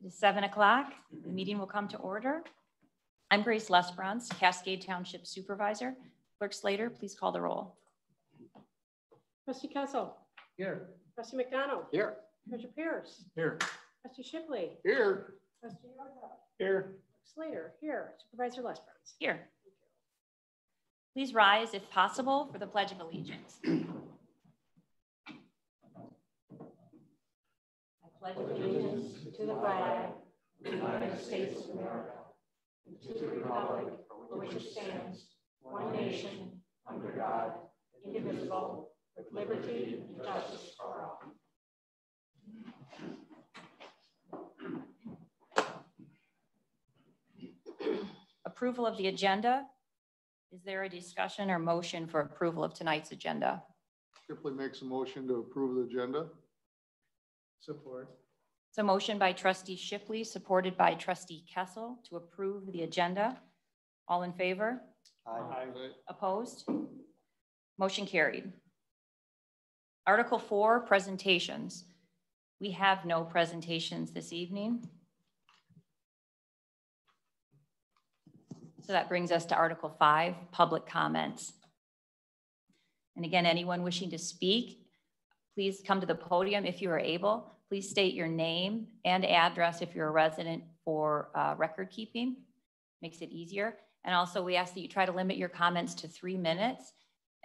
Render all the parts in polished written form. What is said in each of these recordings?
It is 7 o'clock. The meeting will come to order. I'm Grace Lesbrunz, Cascade Township Supervisor. Clerk Slater, please call the roll. Trustee Kessel. Here. Trustee McDonald. Here. Treasurer Pierce. Here. Trustee Shipley. Here. Trustee Yarda. Here. Slater. Here. Supervisor Lesbrunz. Here. Please rise, if possible, for the Pledge of Allegiance. I pledge allegiance to the flag of the United States of America, and to the republic for which it stands, one nation, under God, indivisible, with liberty and justice for all. Approval of the agenda. Is there a discussion or motion for approval of tonight's agenda? Shipley makes a motion to approve the agenda. Support. It's a motion by Trustee Shipley, supported by Trustee Kessel, to approve the agenda. All in favor? Aye. Opposed? Motion carried. Article 4, presentations. We have no presentations this evening. So that brings us to Article 5, public comments. And again, anyone wishing to speak, please come to the podium if you are able. Please state your name and address if you're a resident for record keeping. Makes it easier. And also we ask that you try to limit your comments to 3 minutes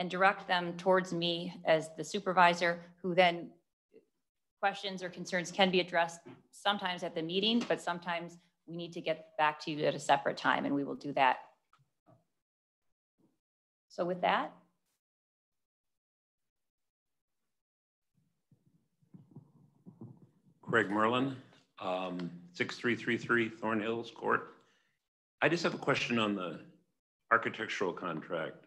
and direct them towards me as the supervisor, who then questions or concerns can be addressed sometimes at the meeting, but sometimes we need to get back to you at a separate time, and we will do that. So with that, Craig Merlin, 6333 Thornhills Court. I just have a question on the architectural contract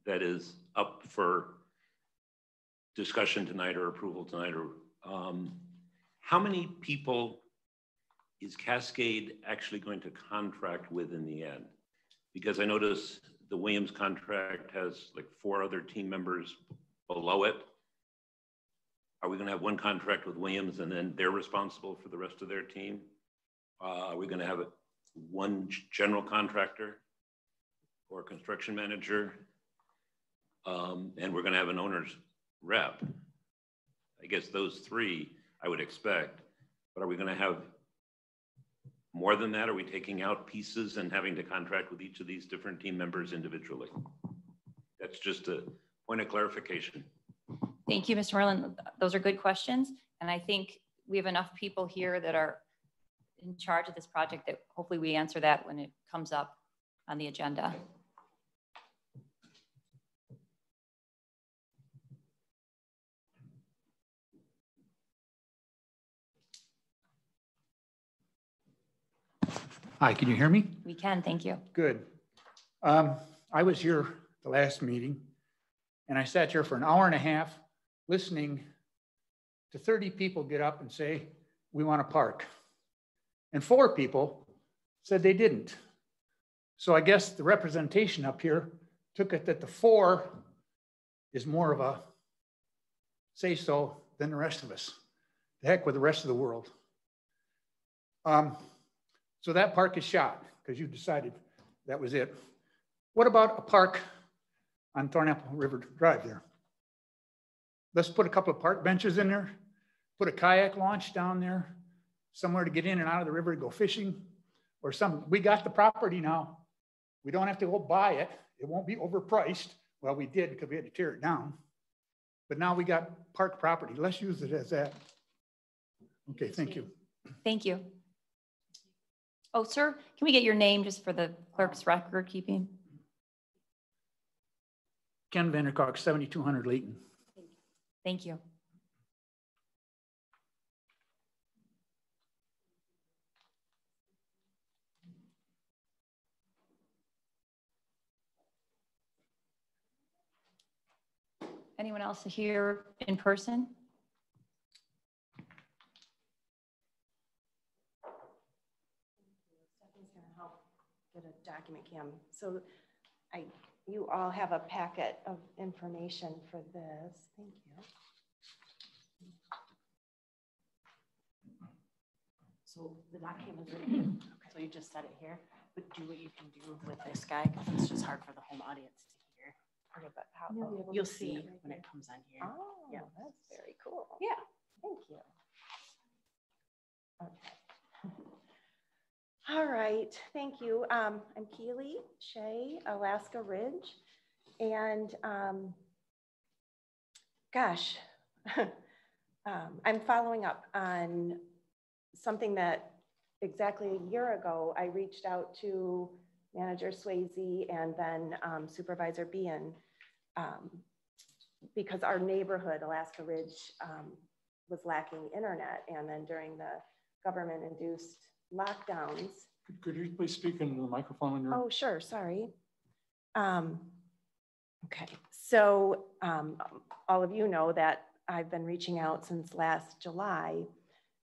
that is up for discussion tonight or approval tonight. Or how many people is Cascade actually going to contract with in the end? Because I notice the Williams contract has like 4 other team members below it. Are we going to have one contract with Williams and then they're responsible for the rest of their team? Are we going to have one general contractor or a construction manager? And we're going to have an owner's rep. I guess those 3 I would expect, but are we going to have more than that? Are we taking out pieces and having to contract with each of these different team members individually? That's just a point of clarification. thank you, Mr. Merlin. Those are good questions. And I think we have enough people here that are in charge of this project that hopefully we answer that when it comes up on the agenda. Hi, can you hear me? We can, thank you. Good. I was here the last meeting and I sat here for an hour and a half listening to 30 people get up and say, we want to park. And 4 people said they didn't. So I guess the representation up here took it that the 4 is more of a say so than the rest of us. The heck with the rest of the world. So that park is shot because you decided that was it. What about a park on Thornapple River Drive there? Let's put a couple of park benches in there, put a kayak launch down there, somewhere to get in and out of the river to go fishing or something. We got the property now. We don't have to go buy it. It won't be overpriced. Well, we did because we had to tear it down. But now we got park property. Let's use it as that. Okay, thank you. Thank you. Oh, sir, can we get your name just for the clerk's record keeping? Ken Vandercock, 7200 Layton. Thank you. Anyone else here in person? Get a document cam. So you all have a packet of information for this. Thank you. So the doc cam is right here. So you just set it here, but do what you can do with this guy, because it's just hard for the home audience to hear. Okay, but how, You'll see when it comes on here. oh, Yeah. that's very cool. Yeah. Thank you. Okay. All right, thank you. I'm Keely Shea, Alaska Ridge, and gosh, I'm following up on something that exactly a year ago, I reached out to Manager Swayze and then Supervisor Bean because our neighborhood, Alaska Ridge, was lacking internet. And then during the government-induced lockdowns. Could you please speak into the microphone? When you're... Oh, sure, sorry. Okay, so all of you know that I've been reaching out since last July,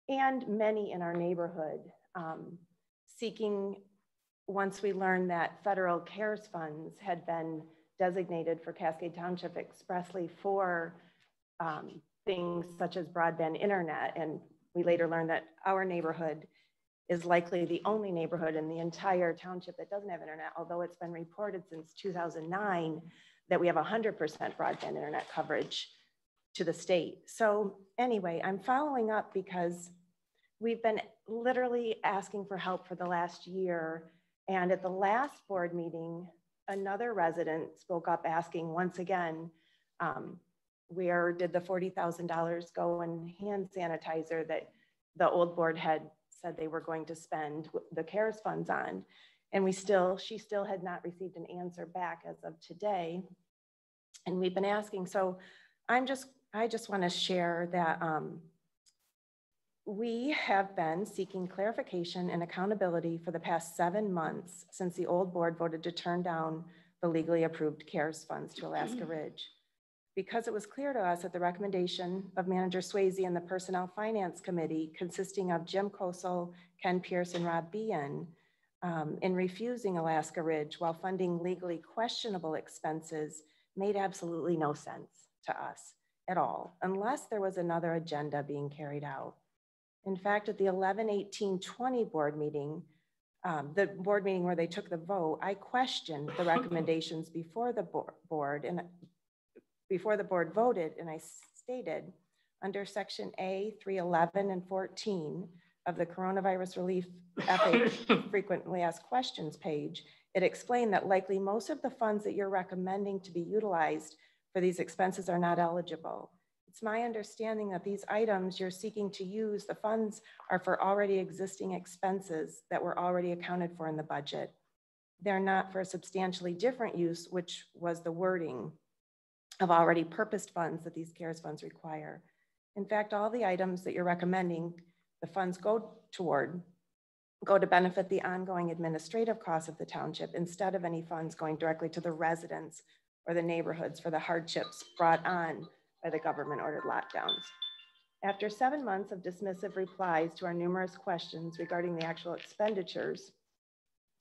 and many in our neighborhood seeking, once we learned that federal CARES funds had been designated for Cascade Township expressly for things such as broadband internet. And we later learned that our neighborhood is likely the only neighborhood in the entire township that doesn't have internet, although it's been reported since 2009 that we have 100% broadband internet coverage to the state. So anyway, I'm following up because we've been literally asking for help for the last year. And at the last board meeting, another resident spoke up asking once again, where did the $40,000 go in hand sanitizer that the old board had said they were going to spend the CARES funds on? And she still had not received an answer back as of today. And we've been asking, so I just want to share that we have been seeking clarification and accountability for the past 7 months since the old board voted to turn down the legally approved CARES funds to Alaska Ridge. Because it was clear to us that the recommendation of Manager Swayze and the Personnel Finance Committee, consisting of Jim Kosel, Ken Pierce, and Rob Bean, in refusing Alaska Ridge while funding legally questionable expenses made absolutely no sense to us at all, unless there was another agenda being carried out. In fact, at the 11/18/20 board meeting, the board meeting where they took the vote, I questioned the recommendations before the board and before the board voted, and I stated under section A 311 and 14 of the Coronavirus Relief FAQ frequently asked questions page, it explained that likely most of the funds that you're recommending to be utilized for these expenses are not eligible. It's my understanding that these items you're seeking to use, the funds are for already existing expenses that were already accounted for in the budget. They're not for a substantially different use, which was the wording of already purposed funds that these CARES funds require. In fact, all the items that you're recommending the funds go to benefit the ongoing administrative costs of the township instead of any funds going directly to the residents or the neighborhoods for the hardships brought on by the government-ordered lockdowns. After 7 months of dismissive replies to our numerous questions regarding the actual expenditures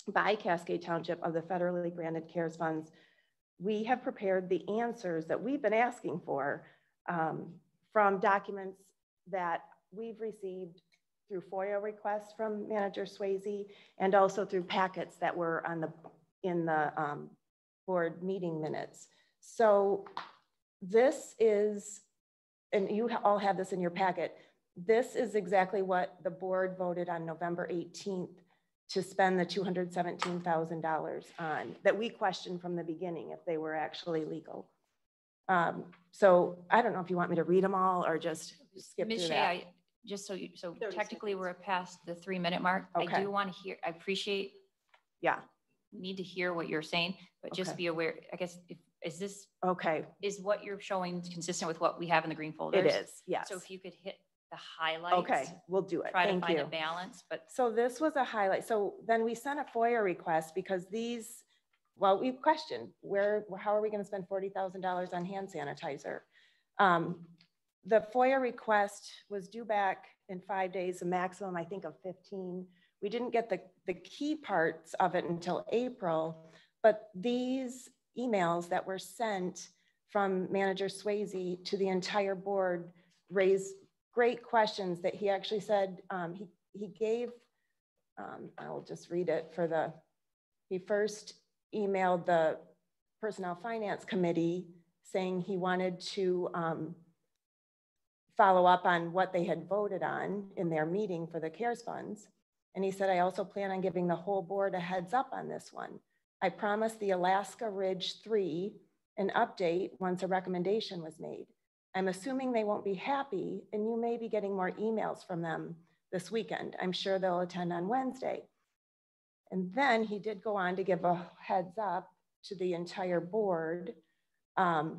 by Cascade Township of the federally granted CARES funds, we have prepared the answers that we've been asking for from documents that we've received through FOIA requests from Manager Swayze and also through packets that were in the board meeting minutes. So this is, and you all have this in your packet, this is exactly what the board voted on November 18th to spend the $217,000 on, that we questioned from the beginning if they were actually legal. So I don't know if you want me to read them all or just skip Ms. through Shea, that. just so technically we're past the 3-minute mark. Okay. I do want to hear, I appreciate, Yeah. need to hear what you're saying, but just Okay. be aware, I guess, is this, Okay, is what you're showing consistent with what we have in the green folders? it is, yes. So if you could hit the highlights. Okay, we'll do it. Try to Thank find you. a balance, but So this was a highlight. So then we sent a FOIA request because these, well, we questioned how are we going to spend $40,000 on hand sanitizer? The FOIA request was due back in 5 days, a maximum, I think, of 15. We didn't get the key parts of it until April, but these emails that were sent from Manager Swayze to the entire board raised great questions that he actually said he gave, I'll just read it for he first emailed the Personnel Finance Committee saying he wanted to follow up on what they had voted on in their meeting for the CARES funds. And he said, I also plan on giving the whole board a heads up on this one. I promised the Alaska Ridge 3 an update once a recommendation was made. I'm assuming they won't be happy, and you may be getting more emails from them this weekend. I'm sure they'll attend on Wednesday. And then he did go on to give a heads up to the entire board,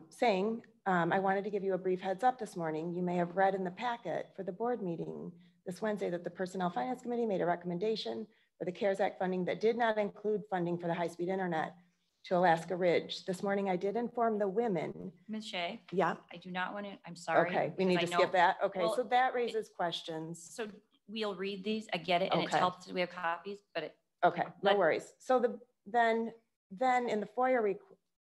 saying, I wanted to give you a brief heads up this morning. You may have read in the packet for the board meeting this Wednesday that the Personnel Finance Committee made a recommendation for the CARES Act funding that did not include funding for the high-speed internet to Alaska Ridge. This morning, I did inform the women. Ms. Shea? Yeah. I do not want to, I'm sorry. Okay, we need to skip that. Okay, well, so that raises questions. So we'll read these. I get it, and it helps that we have copies, but it. Okay, no worries. So then in the FOIA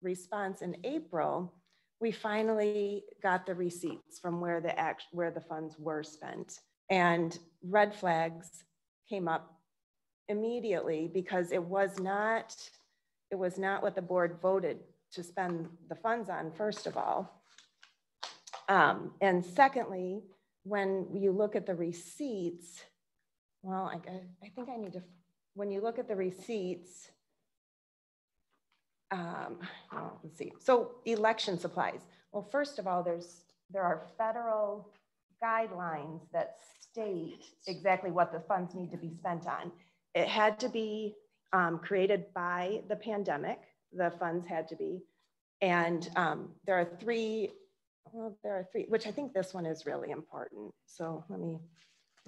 response in April, we finally got the receipts from where the funds were spent, and red flags came up immediately because it was not what the board voted to spend the funds on, first of all. And secondly, when you look at the receipts, well, I think I need to, when you look at the receipts, well, let's see. So election supplies. Well, first of all, there are federal guidelines that state exactly what the funds need to be spent on. It had to be created by the pandemic. The funds had to be, and there are three, which I think this one is really important. So let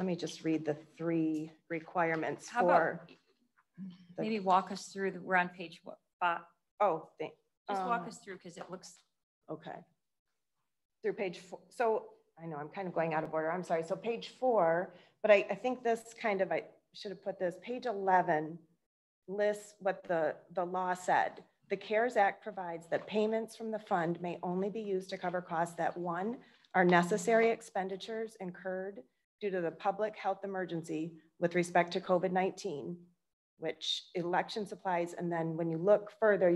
me just read the three requirements. How about maybe walk us through we're on page 5. Oh, just walk us through, because it looks okay. Through page 4. So I know I'm kind of going out of order. I'm sorry. So page 4, but I think this kind of, I should have put this. Page 11 lists what the law said. The CARES Act provides that payments from the fund may only be used to cover costs that, 1, are necessary expenditures incurred due to the public health emergency with respect to COVID-19, which election supplies. And then when you look further,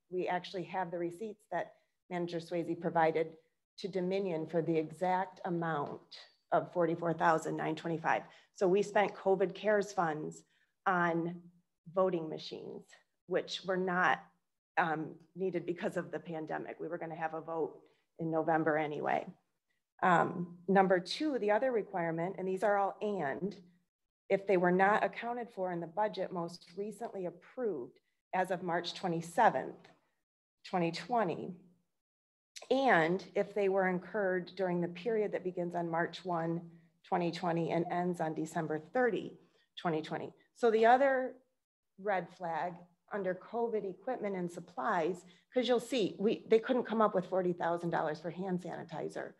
we actually have the receipts that Manager Swayze provided to Dominion for the exact amount of $44,925. So we spent COVID CARES funds on voting machines, which were not needed because of the pandemic. We were going to have a vote in November anyway. Number 2, the other requirement, and these are all if they were not accounted for in the budget most recently approved as of March 27th, 2020, and if they were incurred during the period that begins on March 1, 2020 and ends on December 30, 2020. So the other red flag under COVID equipment and supplies, because you'll see, they couldn't come up with $40,000 for hand sanitizer.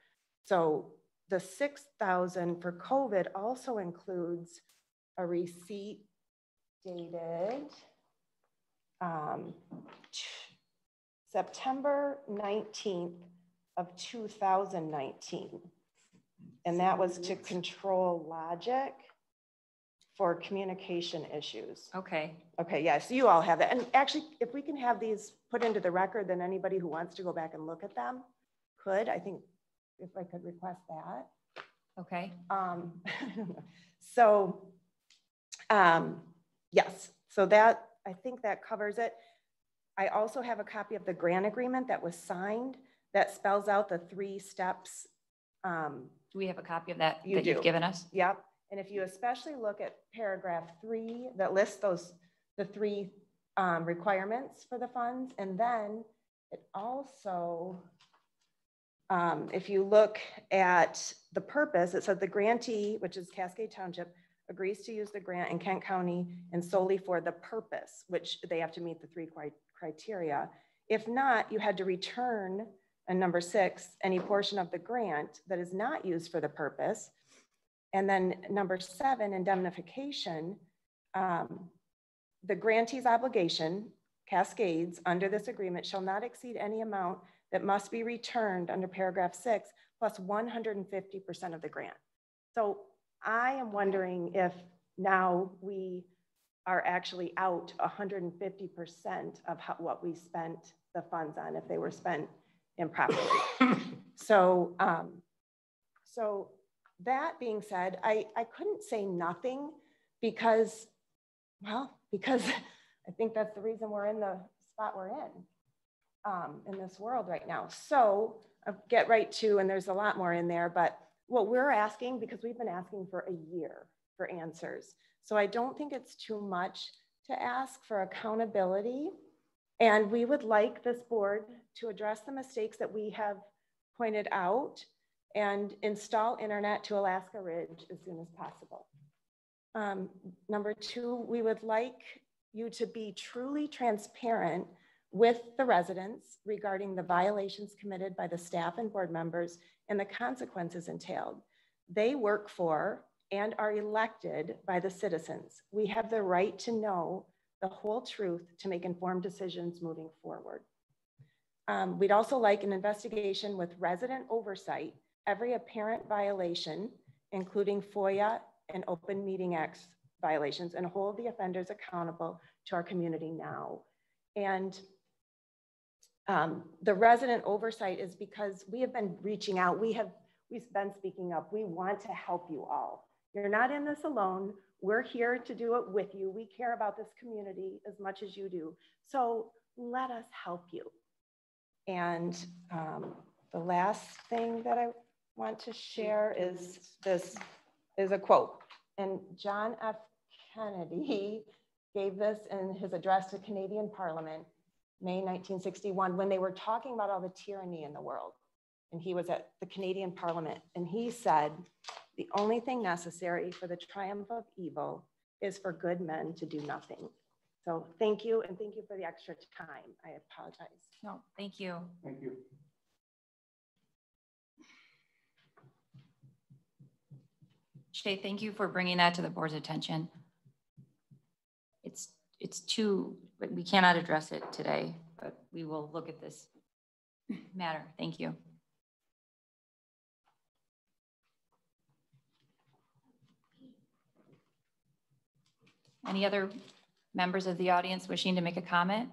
So the $6,000 for COVID also includes a receipt dated September 19th of 2019. And that was to Control Logic for communication issues. okay. Okay, yeah, so you all have that. And actually, if we can have these put into the record, then anybody who wants to go back and look at them could. I think if I could request that. Okay. So, yes, so that, I think that covers it. I also have a copy of the grant agreement that was signed that spells out the 3 steps. Do we have a copy of that You've given us? Yep. And if you especially look at paragraph 3 that lists the 3 requirements for the funds, and then it also, if you look at the purpose, it says the grantee, which is Cascade Township, agrees to use the grant in Kent County and solely for the purpose, which they have to meet the 3 criteria. If not, you had to return, and number 6, any portion of the grant that is not used for the purpose. And then number 7, indemnification, the grantee's obligation, Cascades, under this agreement shall not exceed any amount that must be returned under paragraph 6 plus 150% of the grant. So I am wondering if now we are actually out 150% of what we spent the funds on if they were spent improperly. So, so that being said, I couldn't say nothing because, well, because I think that's the reason we're in the spot we're in this world right now. So I'll get right to, and there's a lot more in there, but what we're asking, because we've been asking for a year for answers. So I don't think it's too much to ask for accountability. And we would like this board to address the mistakes that we have pointed out and install internet to Alaska Ridge as soon as possible. Number two, we would like you to be truly transparent with the residents regarding the violations committed by the staff and board members and the consequences entailed. They work for and are elected by the citizens. We have the right to know the whole truth to make informed decisions moving forward. We'd also like an investigation with resident oversight, every apparent violation, including FOIA and Open Meeting Act violations, and hold the offenders accountable to our community now. And the resident oversight is because we have been reaching out. We've been speaking up. We want to help you all. You're not in this alone. We're here to do it with you. We care about this community as much as you do. So let us help you. And the last thing that I want to share is a quote. And John F. Kennedy gave this in his address to Canadian Parliament, May 1961, when they were talking about all the tyranny in the world. And he was at the Canadian Parliament, and he said, "The only thing necessary for the triumph of evil is for good men to do nothing." So thank you, and thank you for the extra time. I apologize. No, thank you. Thank you. Shay, thank you for bringing that to the board's attention. It's too, but we cannot address it today, but we will look at this matter. Thank you. Any other members of the audience wishing to make a comment?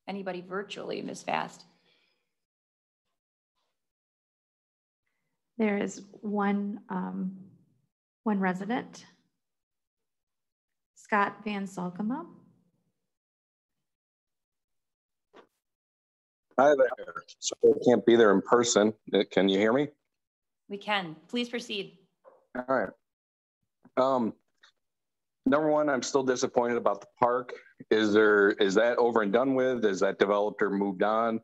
Anybody virtually, Ms. Fast? There is one resident, Scott Van Salkema. Hi there. So I can't be there in person. Can you hear me? We can. Please proceed. All right. Number one, I'm still disappointed about the park. Is that over and done with? Is that developed or moved on?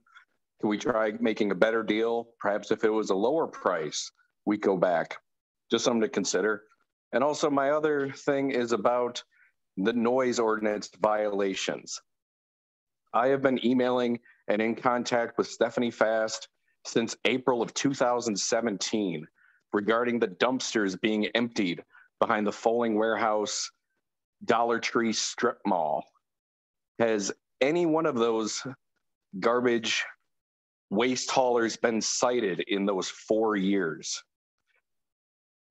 Can we try making a better deal? Perhaps if it was a lower price, we go back. Just something to consider. And also my other thing is about the noise ordinance violations. I have been emailing and in contact with Stephanie Fast since April of 2017 regarding the dumpsters being emptied behind the Folling Warehouse Dollar Tree strip mall. Has any one of those garbage waste haulers been cited in those 4 years?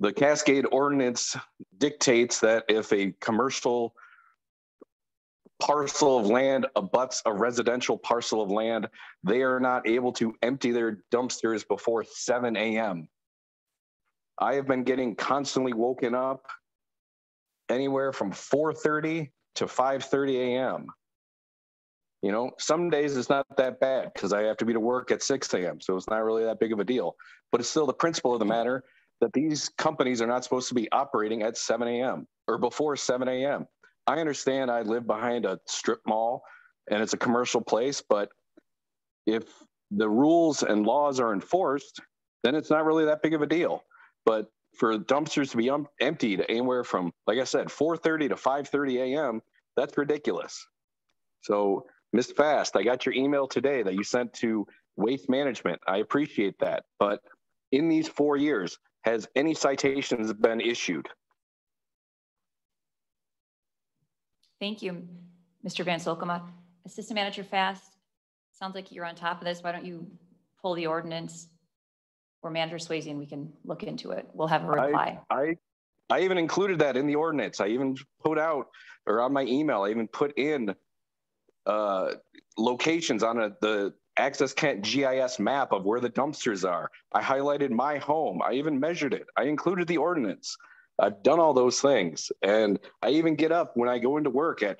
The Cascade ordinance dictates that if a commercial parcel of land abuts a residential parcel of land, they are not able to empty their dumpsters before 7 a.m. I have been getting constantly woken up anywhere from 4:30 to 5:30 a.m. You know, some days it's not that bad because I have to be to work at 6 a.m. So it's not really that big of a deal. But it's still the principle of the matter that these companies are not supposed to be operating at 7 a.m. or before 7 a.m. I understand I live behind a strip mall and it's a commercial place, but if the rules and laws are enforced, then it's not really that big of a deal. But for dumpsters to be emptied anywhere from, like I said, 4:30 to 5:30 a.m., that's ridiculous. So, Ms. Fast, I got your email today that you sent to Waste Management. I appreciate that. But in these 4 years, has any citations been issued? Thank you, Mr. Van Solkema. Assistant Manager Fast, sounds like you're on top of this. Why don't you pull the ordinance, or Manager Swayze, and we can look into it. We'll have a reply. I even included that in the ordinance. I even put out, or on my email, I even put in locations on the Access Kent GIS map of where the dumpsters are. I highlighted my home. I even measured it. I included the ordinance. I've done all those things. And I even get up when I go into work at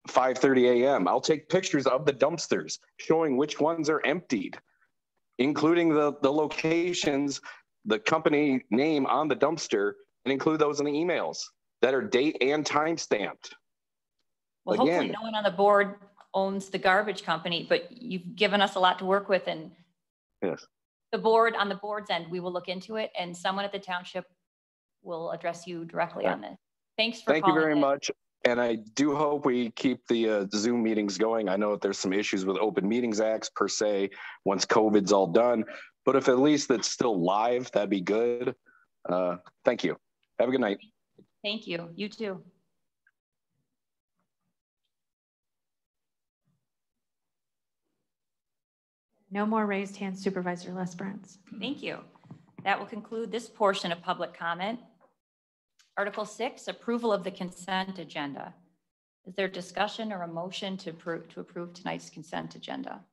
5:30 a.m. I'll take pictures of the dumpsters showing which ones are emptied, including the locations, the company name on the dumpster, and include those in the emails that are date and time stamped. Well, hopefully no one on the board owns the garbage company, but you've given us a lot to work with, and yes, the board, on the board's end, we will look into it, and someone at the township will address you directly on this. Thanks for calling. Thank you very much. And I do hope we keep the Zoom meetings going. I know that there's some issues with Open Meetings Acts per se, once COVID's all done, but if at least it's still live, that'd be good. Thank you. Have a good night. Thank you. You too. No more raised hands, Supervisor Les Brents. Thank you. That will conclude this portion of public comment. Article 6, approval of the consent agenda. Is there discussion or a motion to approve tonight's consent agenda?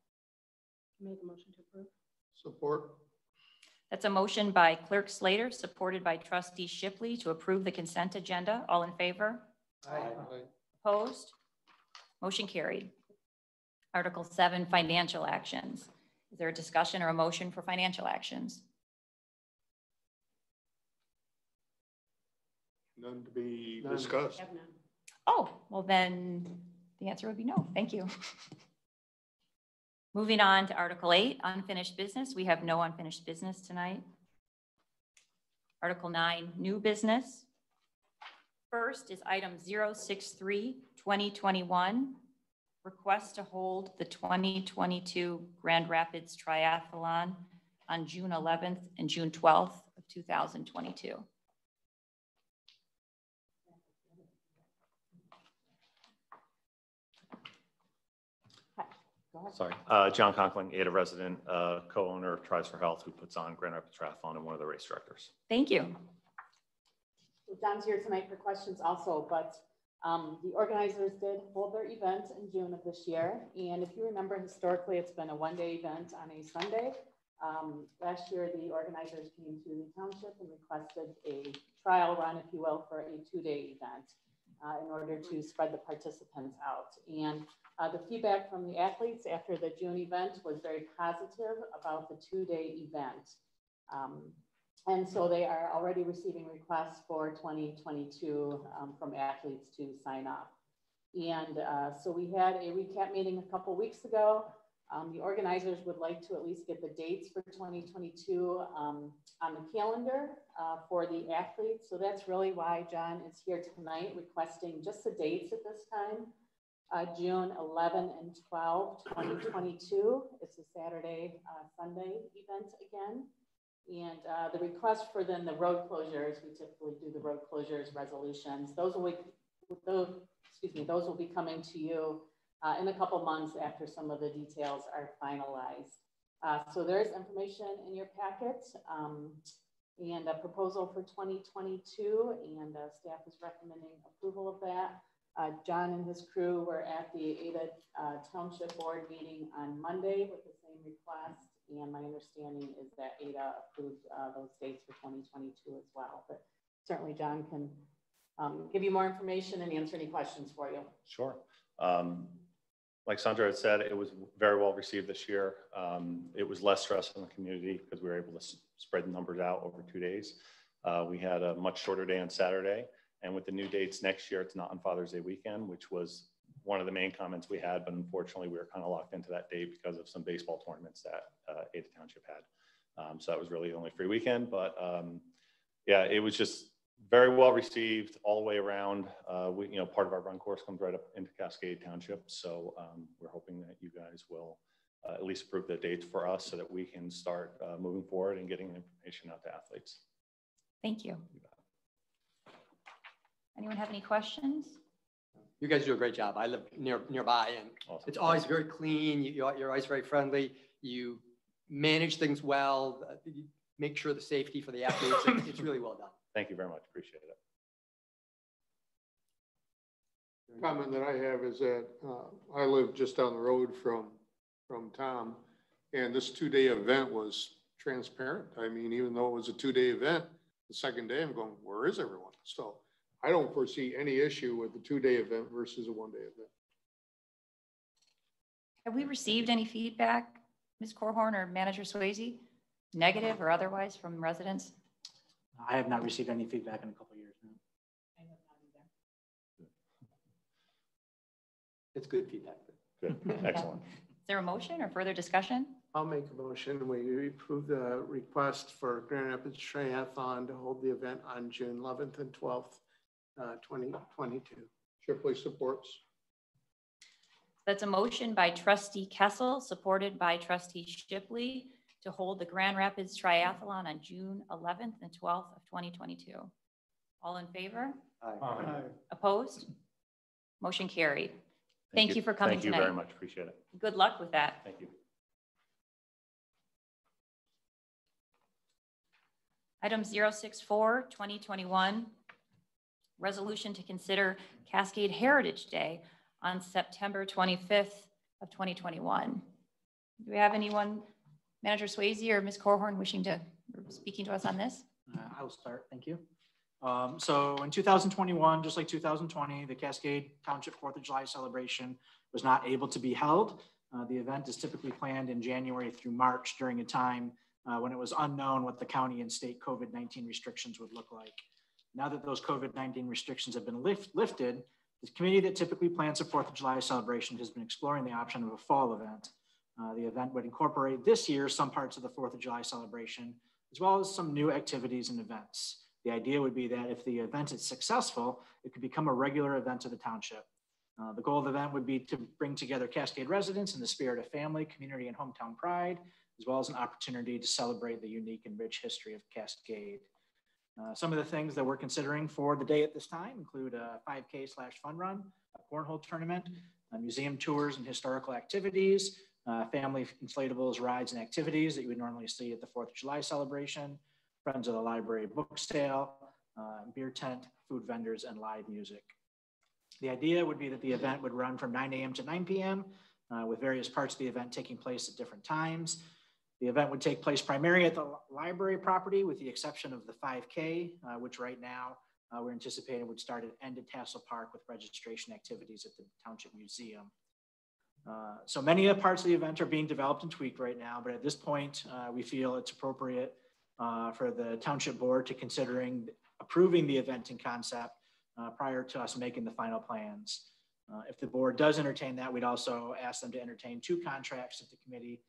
Make a motion to approve. Support. That's a motion by Clerk Slater, supported by Trustee Shipley, to approve the consent agenda. All in favor? Aye. Opposed? Motion carried. Article 7, financial actions. Is there a discussion or a motion for financial actions? None to be discussed. Oh, well then the answer would be no. Thank you. Moving on to Article 8, unfinished business. We have no unfinished business tonight. Article 9, new business. First is item 063-2021. Request to hold the 2022 Grand Rapids Triathlon on June 11th and June 12th of 2022. Sorry, John Conkling, Ada resident, co-owner of Tries for Health, who puts on Grand Rapids Triathlon and one of the race directors. Thank you. Well, John's here tonight for questions also, but the organizers did hold their event in June of this year. And if you remember, historically, it's been a one-day event on a Sunday. Last year, the organizers came to the township and requested a trial run, if you will, for a two-day event in order to spread the participants out. And the feedback from the athletes after the June event was very positive about the two-day event. And so they are already receiving requests for 2022 from athletes to sign up. And so we had a recap meeting a couple weeks ago. The organizers would like to at least get the dates for 2022 on the calendar for the athletes. So that's really why John is here tonight requesting just the dates at this time. June 11 and 12, 2022. It's a Saturday, Sunday event again. And the request for then the road closures, we typically do the road closures resolutions. Those will be coming to you in a couple months after some of the details are finalized. So there's information in your packet and a proposal for 2022, and staff is recommending approval of that. John and his crew were at the Ada Township Board meeting on Monday with the same request, and my understanding is that Ada approved those dates for 2022 as well. But certainly John can give you more information and answer any questions for you. Sure. Like Sandra had said, it was very well received this year. It was less stress on the community because we were able to spread the numbers out over 2 days. We had a much shorter day on Saturday. And with the new dates next year, it's not on Father's Day weekend, which was one of the main comments we had, but unfortunately we were kind of locked into that date because of some baseball tournaments that Ada Township had. So that was really the only free weekend, but yeah, it was just very well received all the way around. Part of our run course comes right up into Cascade Township. So we're hoping that you guys will at least approve the dates for us so that we can start moving forward and getting information out to athletes. Thank you. Anyone have any questions? You guys do a great job. I live nearby, and awesome. It's always very clean. You're always very friendly. You manage things well. You make sure the safety for the athletes. It's really well done. Thank you very much. Appreciate it. comment that I have is that I live just down the road from Tom, and this 2-day event was transparent. I mean, even though it was a 2-day event, the second day I'm going, where is everyone? So I don't foresee any issue with the 2-day event versus a 1-day event. Have we received any feedback, Ms. Corhorn or Manager Swayze, negative or otherwise from residents? I have not received any feedback in a couple of years now. I have not either. It's good feedback. Good, excellent. Is there a motion or further discussion? I'll make a motion. We approve the request for Grand Rapids Triathlon to hold the event on June 11th and 12th, 2022. Shipley supports. That's a motion by Trustee Kessel, supported by Trustee Shipley, to hold the Grand Rapids Triathlon on June 11th and 12th of 2022. All in favor? Aye. Opposed? Motion carried. Thank you for coming tonight. Thank you very much. Appreciate it. Good luck with that. Thank you. Item 064, 2021, resolution to consider Cascade Heritage Day on September 25th of 2021. Do we have anyone, Manager Swayze or Ms. Corhorn, speaking to us on this? I will start. Thank you. So in 2021, just like 2020, the Cascade Township 4th of July celebration was not able to be held. The event is typically planned in January through March during a time when it was unknown what the county and state COVID-19 restrictions would look like. Now that those COVID-19 restrictions have been lifted, the committee that typically plans a 4th of July celebration has been exploring the option of a fall event. The event would incorporate this year some parts of the 4th of July celebration, as well as some new activities and events. The idea would be that if the event is successful, it could become a regular event of the township. The goal of the event would be to bring together Cascade residents in the spirit of family, community, and hometown pride, as well as an opportunity to celebrate the unique and rich history of Cascade. Some of the things that we're considering for the day at this time include a 5K/fun run, a cornhole tournament, museum tours and historical activities, family inflatables, rides, and activities that you would normally see at the 4th of July celebration, Friends of the Library book sale, beer tent, food vendors, and live music. The idea would be that the event would run from 9 a.m. to 9 p.m. With various parts of the event taking place at different times. The event would take place primarily at the library property with the exception of the 5K, which right now we're anticipating would start at End at Tassel Park with registration activities at the Township Museum. So many of the parts of the event are being developed and tweaked right now, but at this point, we feel it's appropriate for the Township Board to considering approving the event in concept prior to us making the final plans. If the board does entertain that, we'd also ask them to entertain 2 contracts that the committee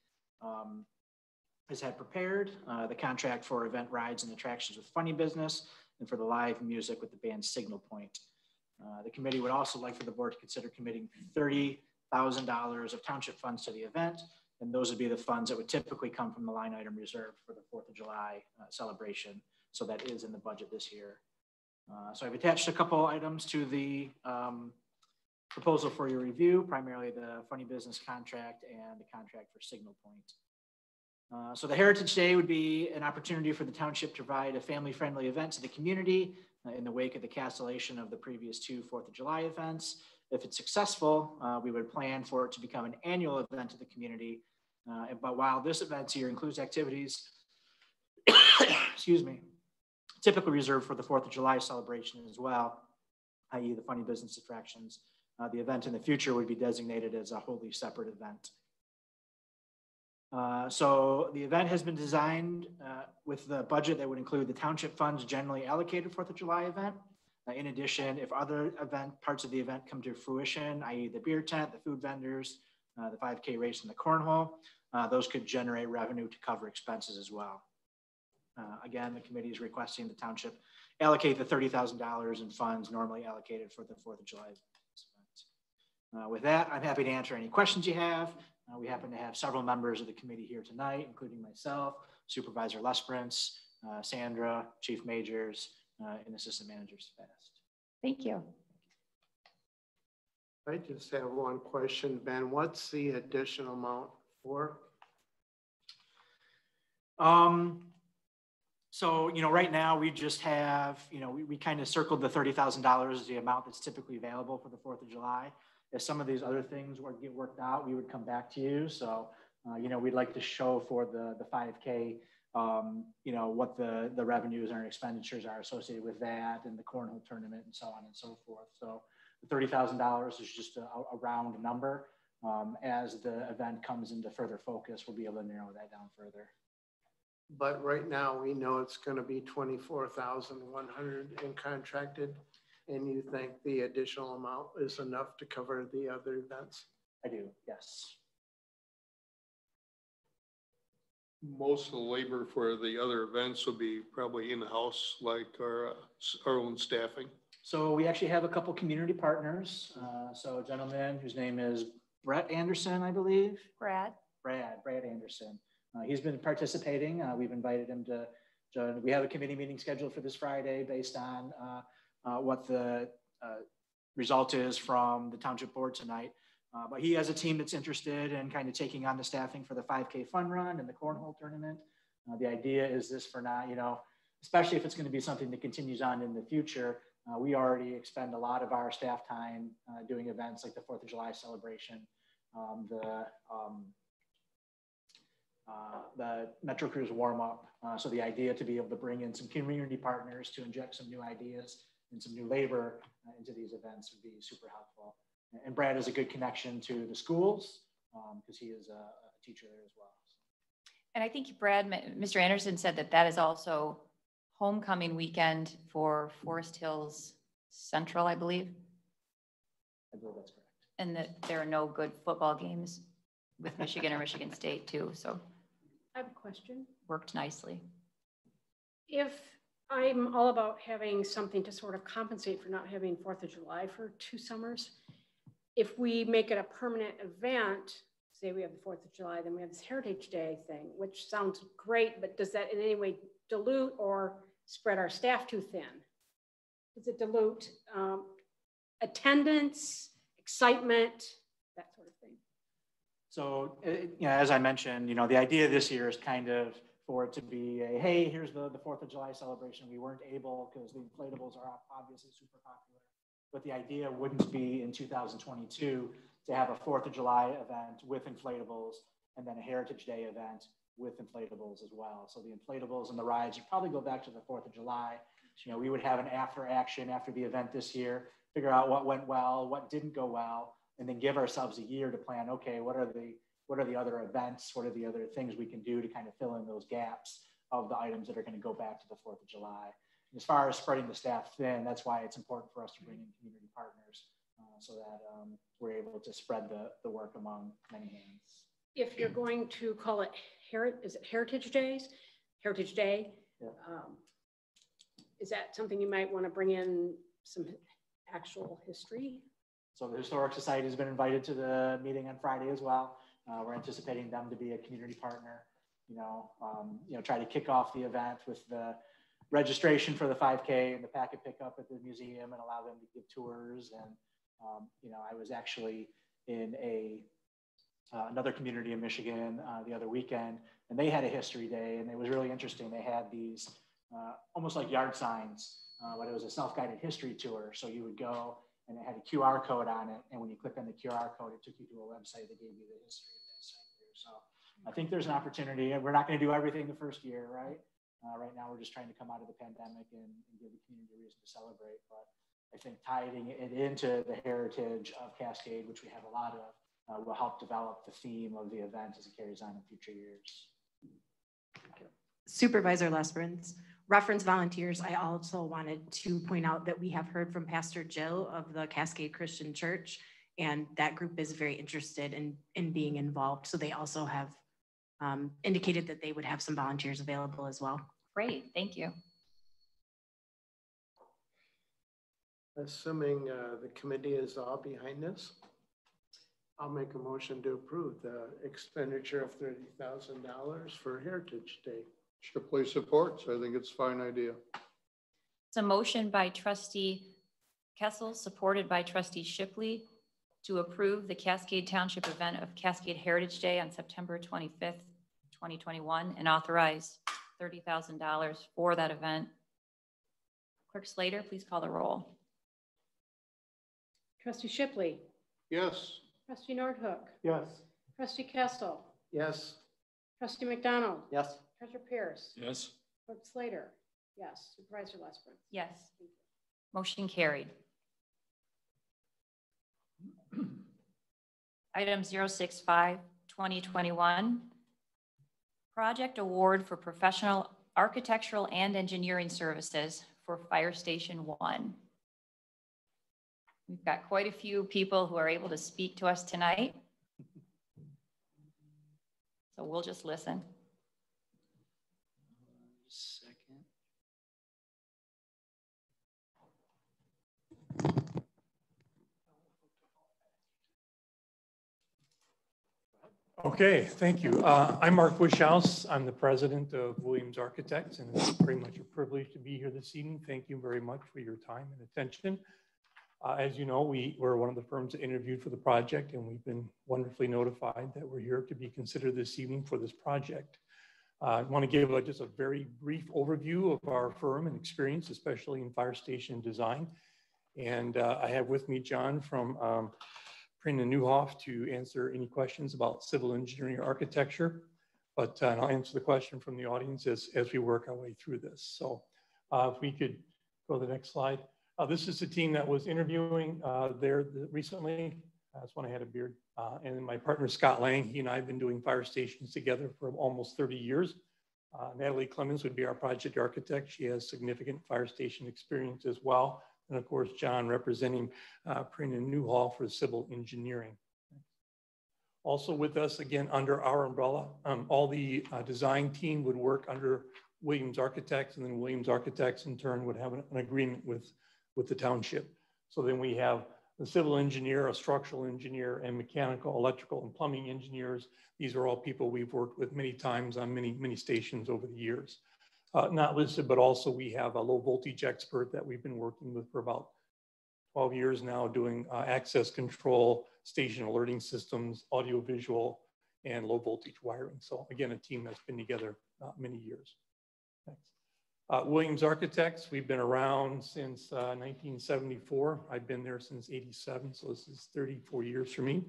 has had prepared, the contract for event rides and attractions with Funny Business and for the live music with the band Signal Point. The committee would also like for the board to consider committing $30,000 of township funds to the event, and those would be the funds that would typically come from the line item reserved for the 4th of July celebration. So that is in the budget this year. So I've attached a couple items to the proposal for your review, primarily the Funny Business contract and the contract for Signal Point. So the Heritage Day would be an opportunity for the township to provide a family-friendly event to the community in the wake of the cancellation of the previous 2 4th of July events. If it's successful, we would plan for it to become an annual event to the community. But while this event here includes activities, excuse me, typically reserved for the 4th of July celebration as well, i.e. the Funny Business attractions, the event in the future would be designated as a wholly separate event. So the event has been designed with the budget that would include the township funds generally allocated 4th of July event. In addition, if other parts of the event come to fruition, i.e. the beer tent, the food vendors, the 5K race and the cornhole, those could generate revenue to cover expenses as well. Again, the committee is requesting the township allocate the $30,000 in funds normally allocated for the 4th of July event. With that, I'm happy to answer any questions you have. We happen to have several members of the committee here tonight, including myself, Supervisor Lesperance, Sandra, Chief Majors, and Assistant Managers Fast. Thank you. I just have one question, Ben. What's the additional amount for? So, right now we just have, we kind of circled the $30,000 as the amount that's typically available for the 4th of July. If some of these other things get worked out, we would come back to you. So, we'd like to show for the 5K, what the revenues and expenditures are associated with that and the cornhole tournament and so on and so forth. So the $30,000 is just a round number. As the event comes into further focus, we'll be able to narrow that down further. But right now we know it's going to be 24,100 in contracted. And you think the additional amount is enough to cover the other events? I do, yes. Most of the labor for the other events will be probably in-house, like our own staffing. So we actually have a couple community partners. So a gentleman whose name is Brett Anderson, I believe. Brad Anderson. He's been participating. We've invited him to join. We have a committee meeting scheduled for this Friday based on what the result is from the township board tonight. But he has a team that's interested in kind of taking on the staffing for the 5K fun run and the cornhole tournament. The idea is this for now, especially if it's going to be something that continues on in the future. We already expend a lot of our staff time doing events like the 4th of July celebration, the Metro Cruise warm up. So the idea to be able to bring in some community partners to inject some new ideas and some new labor into these events would be super helpful. And Brad has a good connection to the schools because he is a teacher there as well. And I think Mr. Anderson said that is also homecoming weekend for Forest Hills Central, I believe. I believe that's correct. And that there are no good football games with Michigan or Michigan State too. So I have a question. Worked nicely. If I'm all about having something to sort of compensate for not having 4th of July for 2 summers, if we make it a permanent event, say we have the 4th of July, then we have this Heritage Day thing, which sounds great, but does that in any way dilute or spread our staff too thin? Does it dilute attendance, excitement, that sort of thing? So, as I mentioned, the idea this year is kind of for it to be a, hey, here's the 4th of July celebration. We weren't able because the inflatables are obviously super popular. But the idea wouldn't be in 2022 to have a 4th of July event with inflatables and then a Heritage Day event with inflatables as well. So the inflatables and the rides would probably go back to the 4th of July. So, we would have an after action after the event this year, figure out what went well, what didn't go well, and then give ourselves a year to plan, okay, what are the other events? What are the other things we can do to kind of fill in those gaps of the items that are going to go back to the 4th of July? As far as spreading the staff thin, that's why it's important for us to bring in community partners so that we're able to spread the work among many hands. If you're going to call it Heritage Day? Yeah. Is that something you might want to bring in some actual history? So the Historic Society has been invited to the meeting on Friday as well. We're anticipating them to be a community partner, try to kick off the event with the registration for the 5K and the packet pickup at the museum and allow them to give tours. And, I was actually in another community in Michigan the other weekend, and they had a history day, and it was really interesting. They had these almost like yard signs, but it was a self-guided history tour. So you would go and it had a QR code on it. And when you click on the QR code, it took you to a website that gave you the history of that site there. So I think there's an opportunity. We're not going to do everything the first year, right? Right now, we're just trying to come out of the pandemic and give the community a reason to celebrate. But I think tying it into the heritage of Cascade, which we have a lot of, will help develop the theme of the event as it carries on in future years. Supervisor Lesperance. Reference volunteers, I also wanted to point out that we have heard from Pastor Jill of the Cascade Christian Church, and that group is very interested in being involved. So they also have indicated that they would have some volunteers available as well. Great, thank you. Assuming the committee is all behind this, I'll make a motion to approve the expenditure of $30,000 for Heritage Day. Shipley supports. I think it's a fine idea. It's a motion by Trustee Kessel, supported by Trustee Shipley, to approve the Cascade Township event of Cascade Heritage Day on September 25th, 2021, and authorize $30,000 for that event. Clerk Slater, please call the roll. Trustee Shipley. Yes. Trustee Nordhook. Yes. Trustee Kessel. Yes. Trustee McDonald. Yes. Treasurer Pierce. Yes. Clerk Slater. Yes. Supervisor Lesper. Yes. Motion carried. Item 065, 2021. Project award for professional architectural and engineering services for Fire Station 1. We've got quite a few people who are able to speak to us tonight. So we'll just listen. Okay, thank you. I'm Mark Bushhouse. I'm the president of Williams Architects, and it's very much a privilege to be here this evening. Thank you very much for your time and attention. As you know, we're one of the firms that interviewed for the project, and we've been wonderfully notified that we're here to be considered this evening for this project. I want to give just a very brief overview of our firm and experience, especially in fire station design. And I have with me John from Prin and Newhoff to answer any questions about civil engineering or architecture, but and I'll answer the question from the audience as we work our way through this. So if we could go to the next slide. This is the team that was interviewing there recently. That's when I had a beard. And then my partner, Scott Lang, he and I have been doing fire stations together for almost 30 years. Natalie Clemens would be our project architect. She has significant fire station experience as well. And of course, John representing Prin and Newhall for civil engineering. Also with us, again, under our umbrella, all the design team would work under Williams Architects, and then Williams Architects in turn would have an agreement with the township. So then we have the civil engineer, a structural engineer, and mechanical, electrical, and plumbing engineers. These are all people we've worked with many times on many stations over the years. Not listed, but also we have a low voltage expert that we've been working with for about 12 years now, doing access control, station alerting systems, audio visual, and low voltage wiring. So again, a team that's been together many years. Thanks. Williams Architects, we've been around since 1974. I've been there since '87, so this is 34 years for me.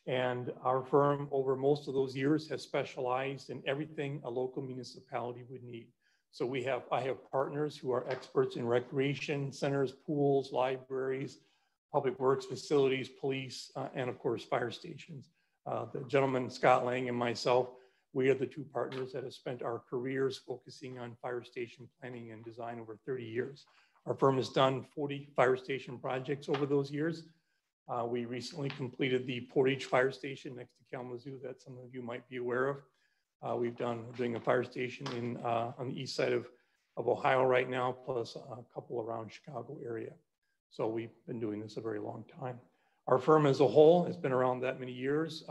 And our firm over most of those years has specialized in everything a local municipality would need. So I have partners who are experts in recreation centers, pools, libraries, public works facilities, police, and of course, fire stations. The gentleman, Scott Lang, and myself, we are the two partners that have spent our careers focusing on fire station planning and design over 30 years. Our firm has done 40 fire station projects over those years. We recently completed the Portage Fire Station next to Kalamazoo that some of you might be aware of. We've doing a fire station on the east side of Ohio right now, plus a couple around Chicago area. So we've been doing this a very long time. Our firm as a whole has been around that many years.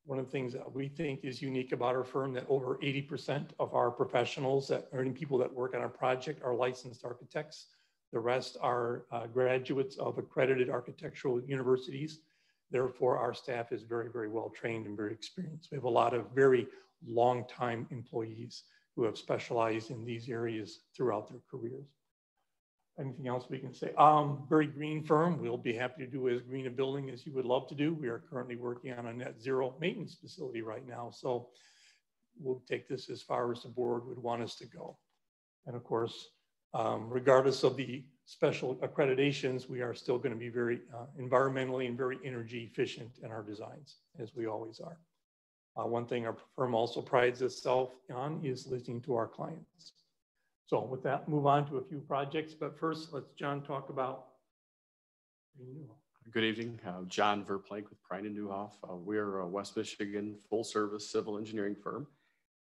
One of the things that we think is unique about our firm, that over 80% of our professionals people that work on our project are licensed architects. The rest are graduates of accredited architectural universities. Therefore, our staff is very, very well trained and very experienced. We have a lot of very long-time employees who have specialized in these areas throughout their careers. Anything else we can say? Very green firm. We'll be happy to do as green a building as you would love to do. We are currently working on a net zero maintenance facility right now. So we'll take this as far as the board would want us to go. And of course, regardless of the special accreditations, we are still going to be very environmentally and very energy efficient in our designs, as we always are. One thing our firm also prides itself on is listening to our clients. So with that, move on to a few projects, but first let's John talk about. Good evening, John Verplank with Prin and Newhoff. We're a West Michigan full service civil engineering firm.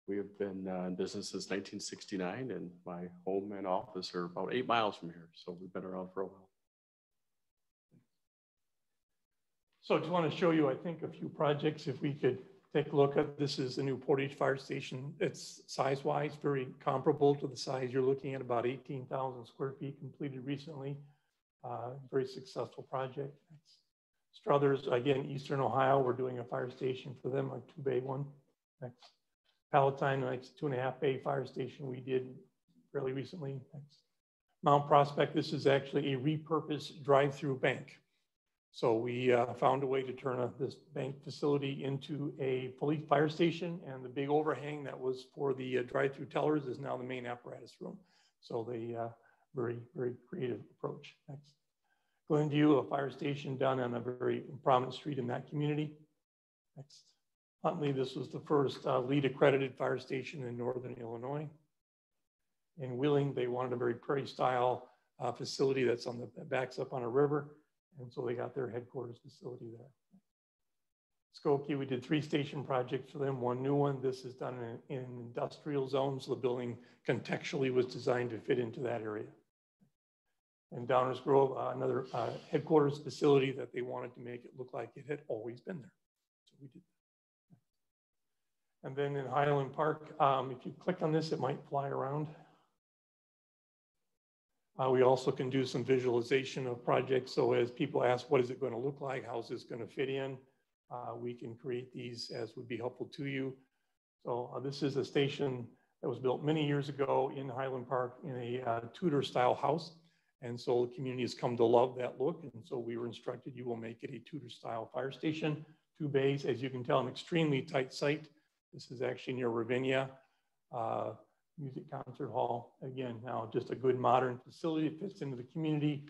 We have been in business since 1969, and my home and office are about 8 miles from here. So we've been around for a while. So I just want to show you, I think, a few projects. If we could take a look at, this is the new Portage Fire Station. It's size-wise very comparable to the size you're looking at, about 18,000 square feet, completed recently. Very successful project. It's Struthers, again, Eastern Ohio. We're doing a fire station for them, a 2-bay one. Next. Palatine, like 2.5 bay fire station we did fairly recently. Next. Mount Prospect, this is actually a repurposed drive-through bank. So we found a way to turn this bank facility into a police fire station, and the big overhang that was for the drive-through tellers is now the main apparatus room. So they very, very creative approach. Next. Glenview, a fire station done on a very prominent street in that community. Next. Huntley, this was the first LEED accredited fire station in Northern Illinois. In Wheeling, they wanted a very prairie style facility that's on the backs up on a river. And so they got their headquarters facility there. Skokie, we did 3 station projects for them, 1 new one. This is done in industrial zones. So the building contextually was designed to fit into that area. And Downers Grove, another headquarters facility that they wanted to make it look like it had always been there. So we did that. And then in Highland Park, if you click on this, it might fly around. We also can do some visualization of projects. So as people ask, what is it going to look like? How's this going to fit in? We can create these as would be helpful to you. So this is a station that was built many years ago in Highland Park in a Tudor style house. And so the community has come to love that look. And so we were instructed, you will make it a Tudor style fire station, 2 bays, as you can tell, an extremely tight site. This is actually near Ravinia Music Concert Hall. Again, now just a good modern facility. It fits into the community,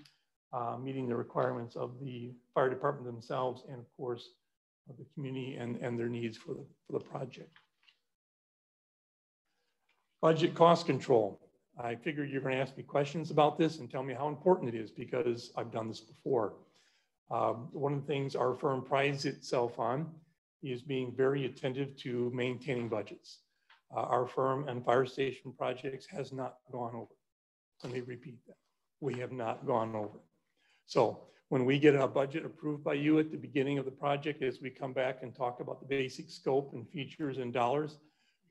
meeting the requirements of the fire department themselves and of course, of the community and their needs for the project. Budget cost control. I figured you're going to ask me questions about this and tell me how important it is because I've done this before. One of the things our firm prides itself on is being very attentive to maintaining budgets. Our firm and fire station projects has not gone over. Let me repeat that. We have not gone over. So when we get a budget approved by you at the beginning of the project, as we come back and talk about the basic scope and features and dollars,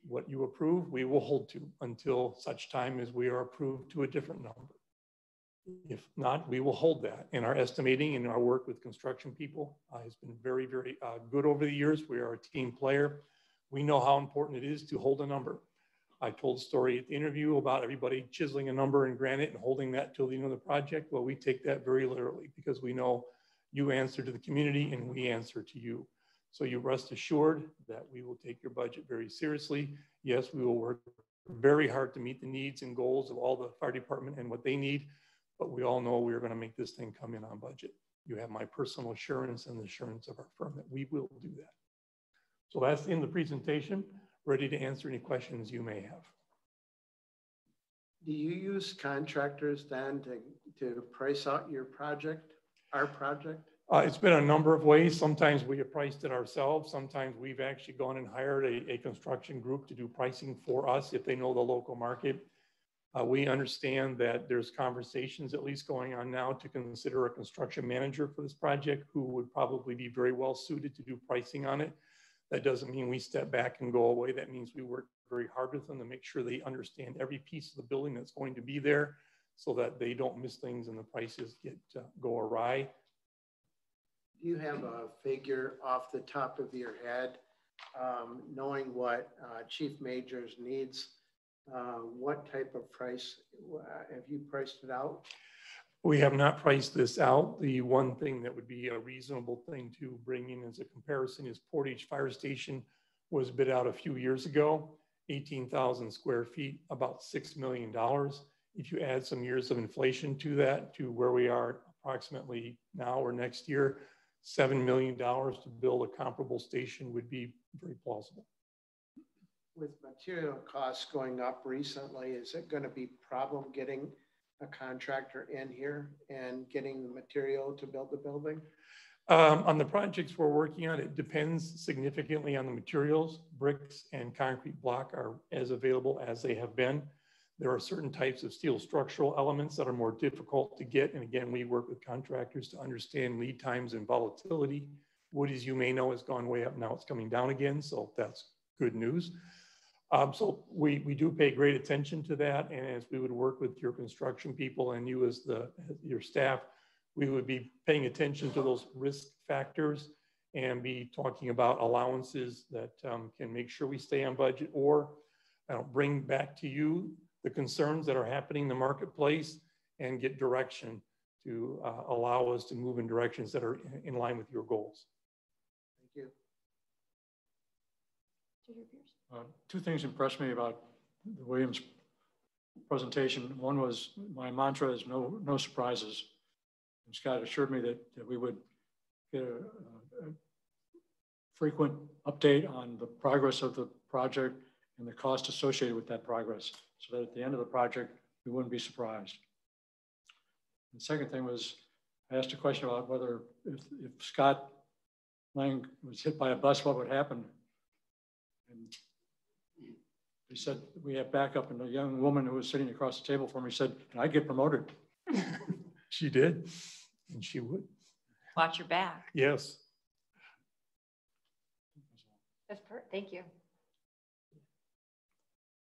what you approve, we will hold to until such time as we are approved to a different number. If not, we will hold that. And our estimating and our work with construction people has been very, very good over the years. We are a team player. We know how important it is to hold a number. I told a story at the interview about everybody chiseling a number in granite and holding that till the end of the project. Well, we take that very literally because we know you answer to the community and we answer to you. So you rest assured that we will take your budget very seriously. Yes, we will work very hard to meet the needs and goals of all the fire department and what they need, but we all know we're going to make this thing come in on budget. You have my personal assurance and the assurance of our firm that we will do that. So that's in the presentation, ready to answer any questions you may have. Do you use contractors then to price out your project, our project? It's been a number of ways. Sometimes we have priced it ourselves. Sometimes we've actually gone and hired a construction group to do pricing for us if they know the local market. We understand that there's conversations at least going on now to consider a construction manager for this project who would probably be very well suited to do pricing on it. That doesn't mean we step back and go away. That means we work very hard with them to make sure they understand every piece of the building that's going to be there so that they don't miss things and the prices go awry. Do you have a figure off the top of your head, knowing what Chief Majors needs? What type of price have you priced it out? We have not priced this out. The one thing that would be a reasonable thing to bring in as a comparison is Portage Fire Station was bid out a few years ago, 18,000 square feet, about $6 million. If you add some years of inflation to that, to where we are approximately now or next year, $7 million to build a comparable station would be very plausible. With material costs going up recently, is it going to be a problem getting a contractor in here and getting the material to build the building? On the projects we're working on, it depends significantly on the materials. Bricks and concrete block are as available as they have been. There are certain types of steel structural elements that are more difficult to get. And again, we work with contractors to understand lead times and volatility. Wood, as you may know, has gone way up. Now it's coming down again. So that's good news. So we do pay great attention to that. And as we would work with your construction people and you as your staff, we would be paying attention to those risk factors and be talking about allowances that can make sure we stay on budget, or bring back to you the concerns that are happening in the marketplace and get direction to allow us to move in directions that are in line with your goals. Thank you. Two things impressed me about the Williams presentation. One was my mantra is no surprises. And Scott assured me that we would get a frequent update on the progress of the project and the cost associated with that progress, so that at the end of the project, we wouldn't be surprised. And the second thing was, I asked a question about whether if Scott Lang was hit by a bus, what would happen? And he said, we have backup, and a young woman who was sitting across the table from me said, "Can I get promoted?" She did, and she would. Watch your back. Yes. That's perfect. Thank you.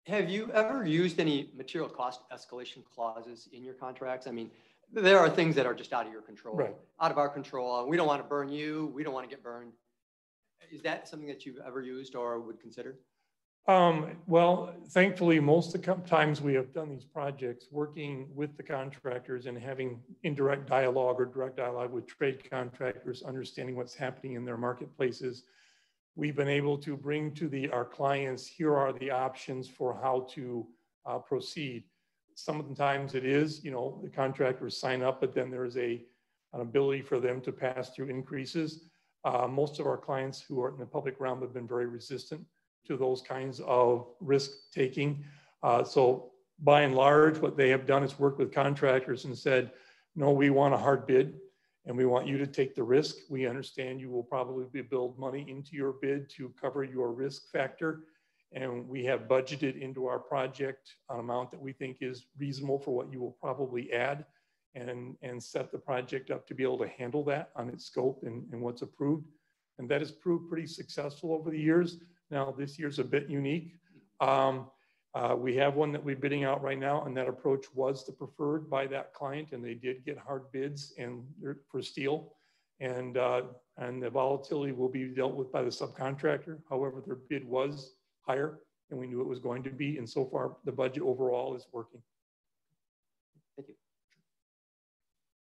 Have you ever used any material cost escalation clauses in your contracts? I mean, there are things that are just out of your control, right, out of our control. We don't want to burn you. We don't want to get burned. Is that something that you've ever used or would consider? Well, thankfully, most of the times we have done these projects working with the contractors and having indirect dialogue or direct dialogue with trade contractors, understanding what's happening in their marketplaces. We've been able to bring to our clients, here are the options for how to proceed. Some of the times it is, the contractors sign up, but then there's an ability for them to pass through increases. Most of our clients who are in the public realm have been very resistant to those kinds of risk taking. So by and large, what they have done is work with contractors and said, no, we want a hard bid and we want you to take the risk. We understand you will probably build money into your bid to cover your risk factor. And we have budgeted into our project an amount that we think is reasonable for what you will probably add, and set the project up to be able to handle that on its scope and what's approved. And that has proved pretty successful over the years. Now, this year's a bit unique. We have one that we're bidding out right now, and that approach was the preferred by that client, and they did get hard bids for steel. And the volatility will be dealt with by the subcontractor. However, their bid was higher than we knew it was going to be. And so far, the budget overall is working. Thank you.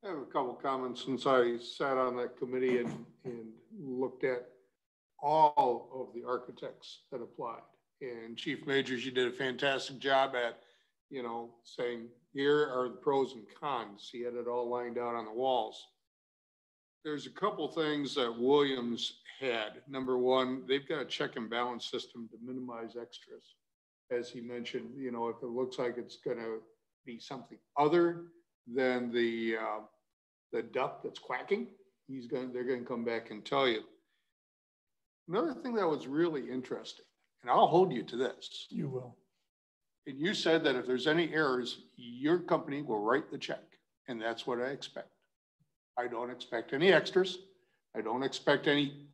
I have a couple comments since I sat on that committee and looked at all of the architects that applied. And Chief Majors, you did a fantastic job at, saying, here are the pros and cons. He had it all lined out on the walls. There's a couple things that Williams had. Number one, they've got a check and balance system to minimize extras. As he mentioned, if it looks like it's going to be something other than the duck that's quacking, they're going to come back and tell you. Another thing that was really interesting, and I'll hold you to this. You will. And you said that if there's any errors, your company will write the check. And that's what I expect. I don't expect any extras. I don't expect any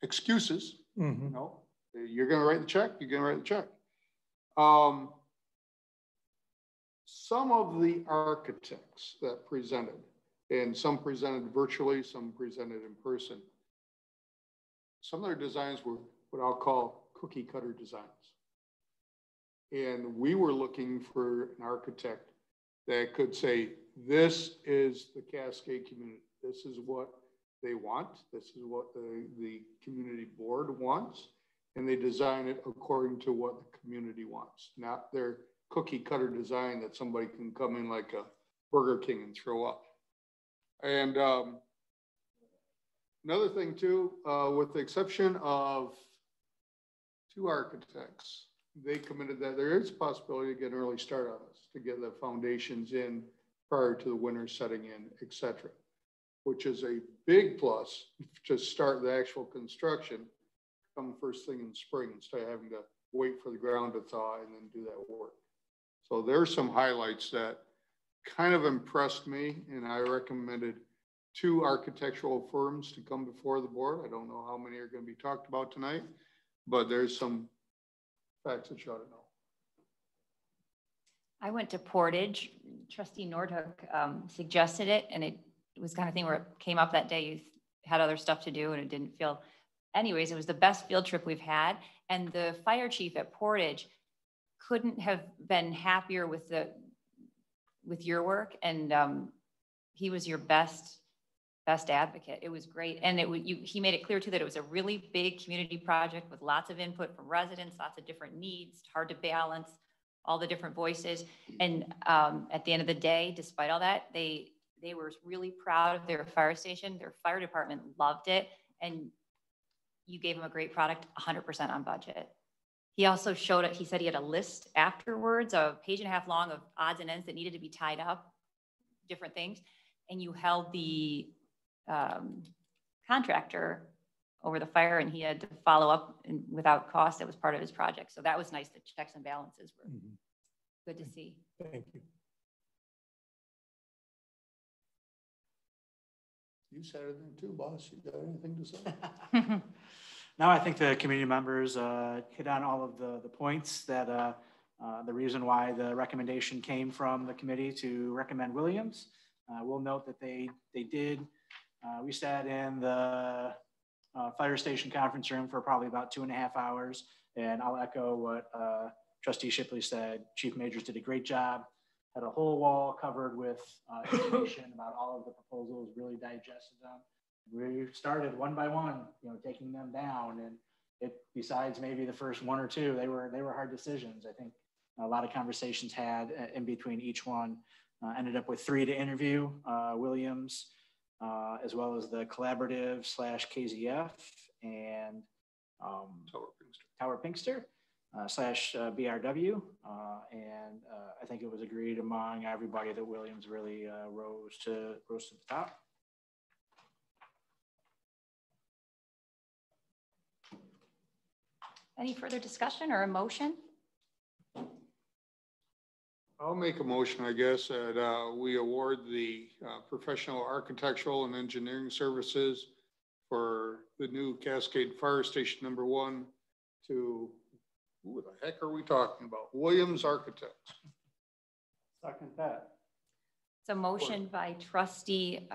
excuses. Mm-hmm. No, you're going to write the check. You're going to write the check. Some of the architects that presented, and some presented virtually, some presented in person, some of their designs were what I'll call cookie cutter designs. And we were looking for an architect that could say, this is the Cascade community. This is what they want. This is what the community board wants. And they design it according to what the community wants, not their cookie cutter design that somebody can come in like a Burger King and throw up. And another thing too, with the exception of 2 architects, they committed that there is a possibility to get an early start on this, to get the foundations in prior to the winter setting in, et cetera, which is a big plus to start the actual construction come first thing in spring instead of having to wait for the ground to thaw and then do that work. So there's some highlights that kind of impressed me, and I recommended 2 architectural firms to come before the board. I don't know how many are going to be talked about tonight, but there's some facts that you ought to know. I went to Portage. Trustee Nordhook suggested it, and it was kind of thing where it came up that day. had other stuff to do and it didn't feel, anyways, it was the best field trip we've had. And the fire chief at Portage couldn't have been happier with your work. And he was your best advocate. It was great. And he made it clear too that it was a really big community project with lots of input from residents, lots of different needs, hard to balance all the different voices. And at the end of the day, despite all that, they were really proud of their fire station. Their fire department loved it. And you gave them a great product, 100% on budget. He also showed it. He said he had a list afterwards, a page and a half long of odds and ends that needed to be tied up, different things. And you held the contractor over the fire, and he had to follow up without cost. That was part of his project. So that was nice. The checks and balances were good to see. Thank you. You said it in too, boss. You got anything to say? No, I think the community members hit on all of the points that the reason why the recommendation came from the committee to recommend Williams. We'll note that they did. We sat in the fire station conference room for probably about 2.5 hours, and I'll echo what Trustee Shipley said. Chief Majors did a great job. Had a whole wall covered with information about all of the proposals, really digested them. We started one by one, taking them down, and besides maybe the first one or two, they were hard decisions. I think a lot of conversations had in between each one. Ended up with 3 to interview, Williams, as well as the collaborative / KZF and Tower Pinkster / BRW. And I think it was agreed among everybody that Williams really rose to the top. Any further discussion or a motion? I'll make a motion, I guess, that we award the professional architectural and engineering services for the new Cascade Fire Station #1 to, who the heck are we talking about? Williams Architects. Second that. It's a motion by Trustee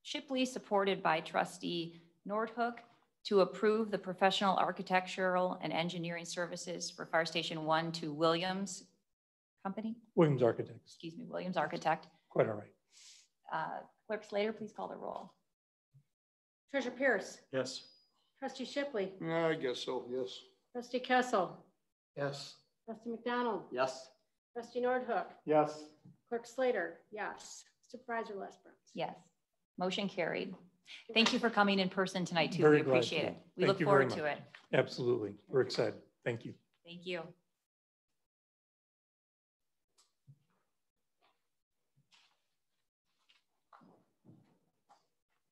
Shipley, supported by Trustee Nordhook, to approve the professional architectural and engineering services for Fire Station 1 to Williams Company? Williams Architects. Excuse me, Williams Architect. Quite all right. Clerk Slater, please call the roll. Treasurer Pierce. Yes. Trustee Shipley. Yeah, I guess so, yes. Trustee Kessel. Yes. Trustee McDonald. Yes. Trustee Nordhook. Yes. Clerk Slater. Yes. Supervisor Lesbrunz. Yes. Motion carried. Thank you for coming in person tonight too. Very We appreciate it. We Thank look you forward very to it. Absolutely. We're excited. Thank you. Thank you.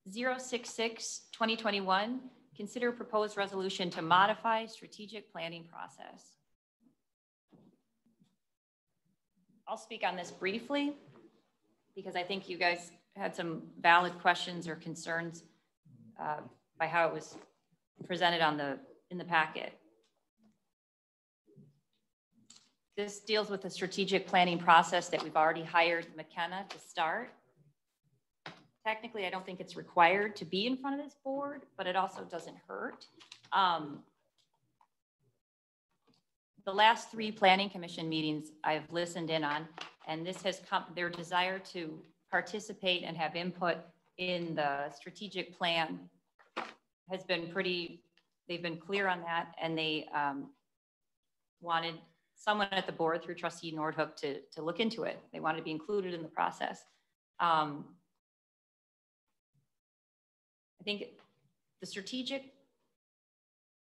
(066/2021). Consider proposed resolution to modify strategic planning process. I'll speak on this briefly because I think you guys had some valid questions or concerns by how it was presented in the packet. This deals with the strategic planning process that we've already hired McKenna to start. Technically, I don't think it's required to be in front of this board, but it also doesn't hurt. The last 3 planning commission meetings I've listened in on, and this has come, their desire to participate and have input in the strategic plan has been they've been clear on that, and they wanted someone at the board through Trustee Nordhook to look into it. They wanted to be included in the process. I think the strategic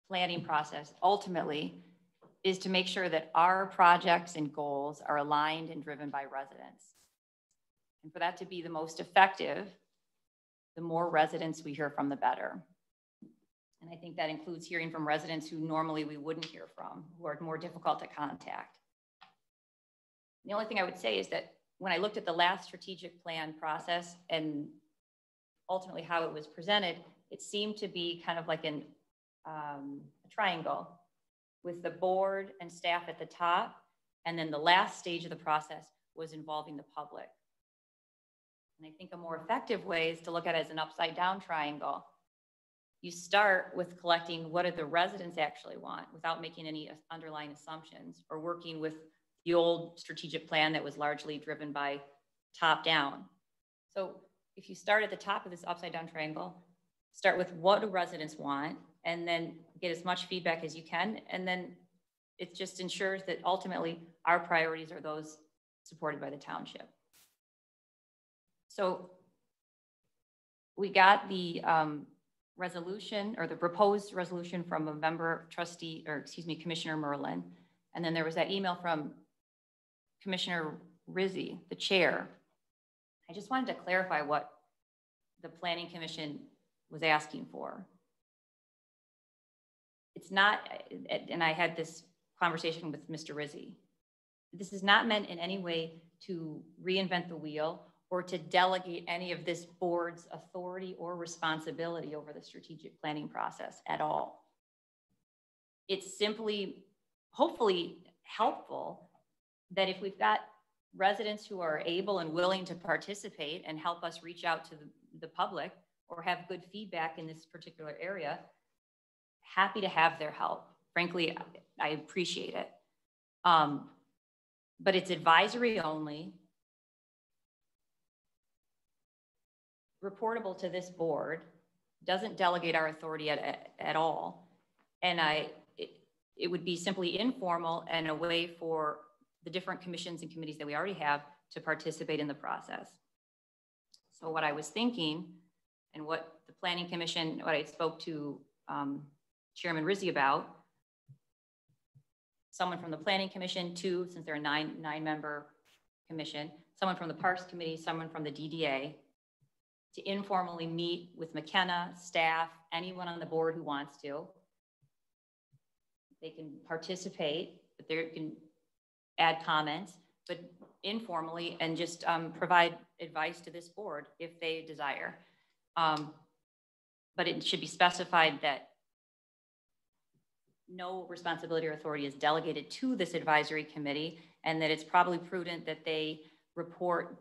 planning process ultimately is to make sure that our projects and goals are aligned and driven by residents. And for that to be the most effective, the more residents we hear from, the better. And I think that includes hearing from residents who normally we wouldn't hear from, who are more difficult to contact. The only thing I would say is that when I looked at the last strategic plan process and ultimately how it was presented, it seemed to be kind of like a triangle with the board and staff at the top. And then the last stage of the process was involving the public. And I think a more effective way is to look at it as an upside down triangle. You start with collecting what do the residents actually want without making any underlying assumptions, or working with the old strategic plan that was largely driven by top down. So if you start at the top of this upside down triangle, start with what do residents want, and then get as much feedback as you can. And then it just ensures that ultimately our priorities are those supported by the township. So we got the resolution, or the proposed resolution, from a member trustee, or excuse me, Commissioner Merlin. And then there was that email from Commissioner Rizzi, the chair. I just wanted to clarify what the Planning Commission was asking for. It's not, and I had this conversation with Mr. Rizzi. This is not meant in any way to reinvent the wheel or to delegate any of this board's authority or responsibility over the strategic planning process at all. It's simply, hopefully, helpful that if we've got residents who are able and willing to participate and help us reach out to the public or have good feedback in this particular area, happy to have their help. Frankly, I appreciate it. But it's advisory only, reportable to this board, doesn't delegate our authority at all. And it would be simply informal and a way for the different commissions and committees that we already have to participate in the process. So what I was thinking, and what the Planning Commission, what I spoke to Chairman Rizzi about, someone from the Planning Commission, two, since they're a nine-member commission, someone from the Parks Committee, someone from the DDA, to informally meet with McKenna, staff, anyone on the board who wants to. They can participate, but they can add comments, but informally, and just provide advice to this board if they desire. But it should be specified that no responsibility or authority is delegated to this advisory committee, and that it's probably prudent that they report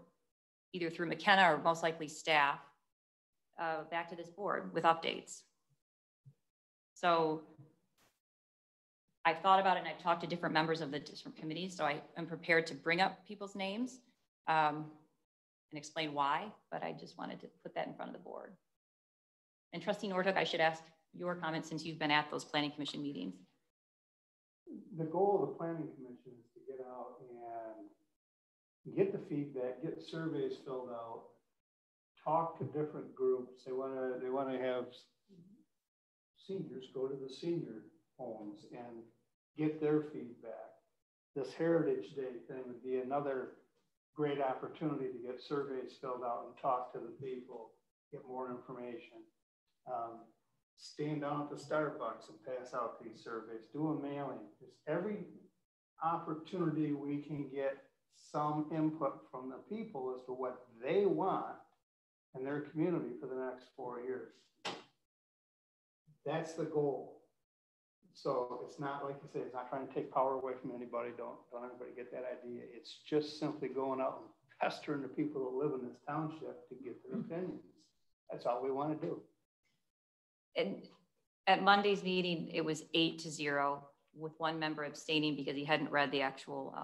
either through McKenna or most likely staff back to this board with updates. So I've thought about it, and I've talked to different members of the different committees, so I am prepared to bring up people's names and explain why, but I just wanted to put that in front of the board. And Trustee Nortuk, I should ask your comments since you've been at those Planning Commission meetings. The goal of the Planning Commission is to get out and get the feedback, get surveys filled out, talk to different groups. They want to have seniors go to the senior homes and get their feedback. This Heritage Day thing would be another great opportunity to get surveys filled out and talk to the people, get more information. Stand down at the Starbucks and pass out these surveys, do a mailing. Just every opportunity we can get some input from the people as to what they want in their community for the next 4 years. That's the goal. So it's not, like you say, it's not trying to take power away from anybody. Don't everybody get that idea. It's just simply going out and pestering the people that live in this township to get their opinions. That's all we want to do. And at Monday's meeting, it was 8-0 with one member abstaining because he hadn't read the actual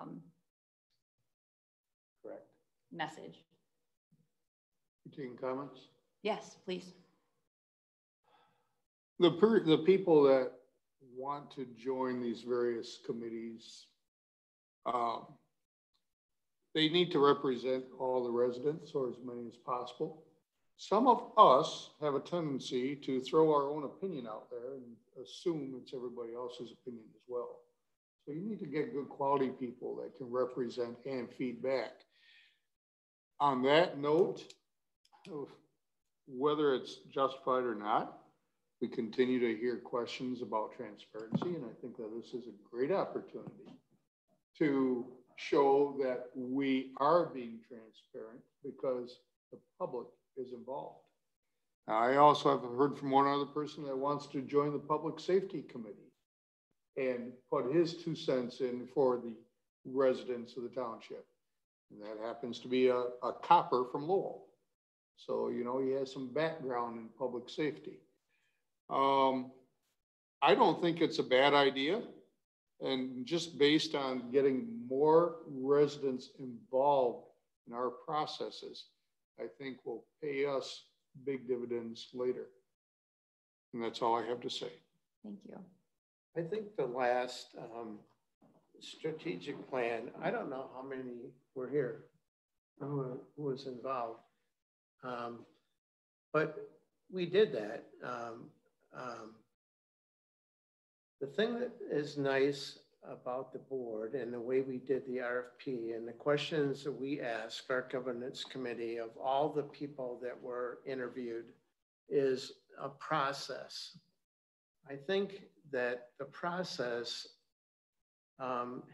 correct message. You taking comments? Yes, please. The people that want to join these various committees, they need to represent all the residents, or as many as possible. Some of us have a tendency to throw our own opinion out there and assume it's everybody else's opinion as well. So you need to get good quality people that can represent and feedback. On that note, whether it's justified or not, we continue to hear questions about transparency, and I think that this is a great opportunity to show that we are being transparent because the public is involved. I also have heard from one other person that wants to join the Public Safety Committee and put his 2 cents in for the residents of the township. And that happens to be a copper from Lowell. So, you know, he has some background in public safety. I don't think it's a bad idea. And just based on getting more residents involved in our processes, I think will pay us big dividends later. And that's all I have to say. Thank you. I think the last strategic plan, I don't know how many were here, who was involved. But we did that. The thing that is nice about the board and the way we did the RFP and the questions that we asked our governance committee of all the people that were interviewed is a process. I think that the process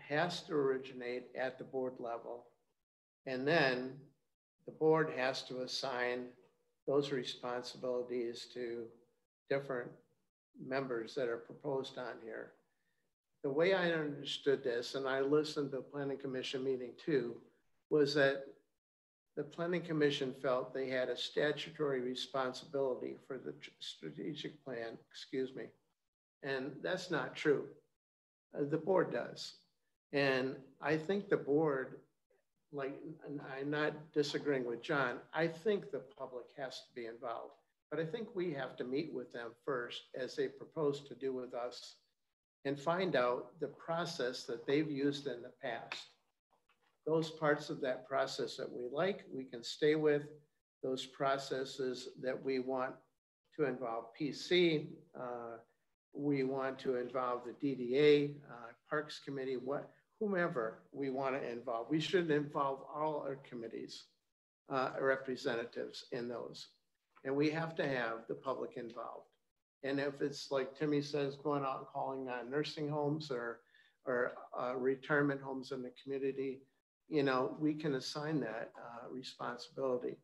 has to originate at the board level, and then the board has to assign those responsibilities to different members that are proposed on here. The way I understood this, and I listened to the planning commission meeting too, was that the planning commission felt they had a statutory responsibility for the strategic plan, excuse me. And that's not true. The board does. And I think the board, like, and I'm not disagreeing with John, I think the public has to be involved. But I think we have to meet with them first, as they propose to do with us, and find out the process that they've used in the past. Those parts of that process that we like, we can stay with. Those processes that we want to involve PC, we want to involve the DDA, Parks Committee, whomever we want to involve. We should involve all our committees, representatives in those. And we have to have the public involved. And if it's like Timmy says, going out and calling on nursing homes or retirement homes in the community, you know, we can assign that responsibility.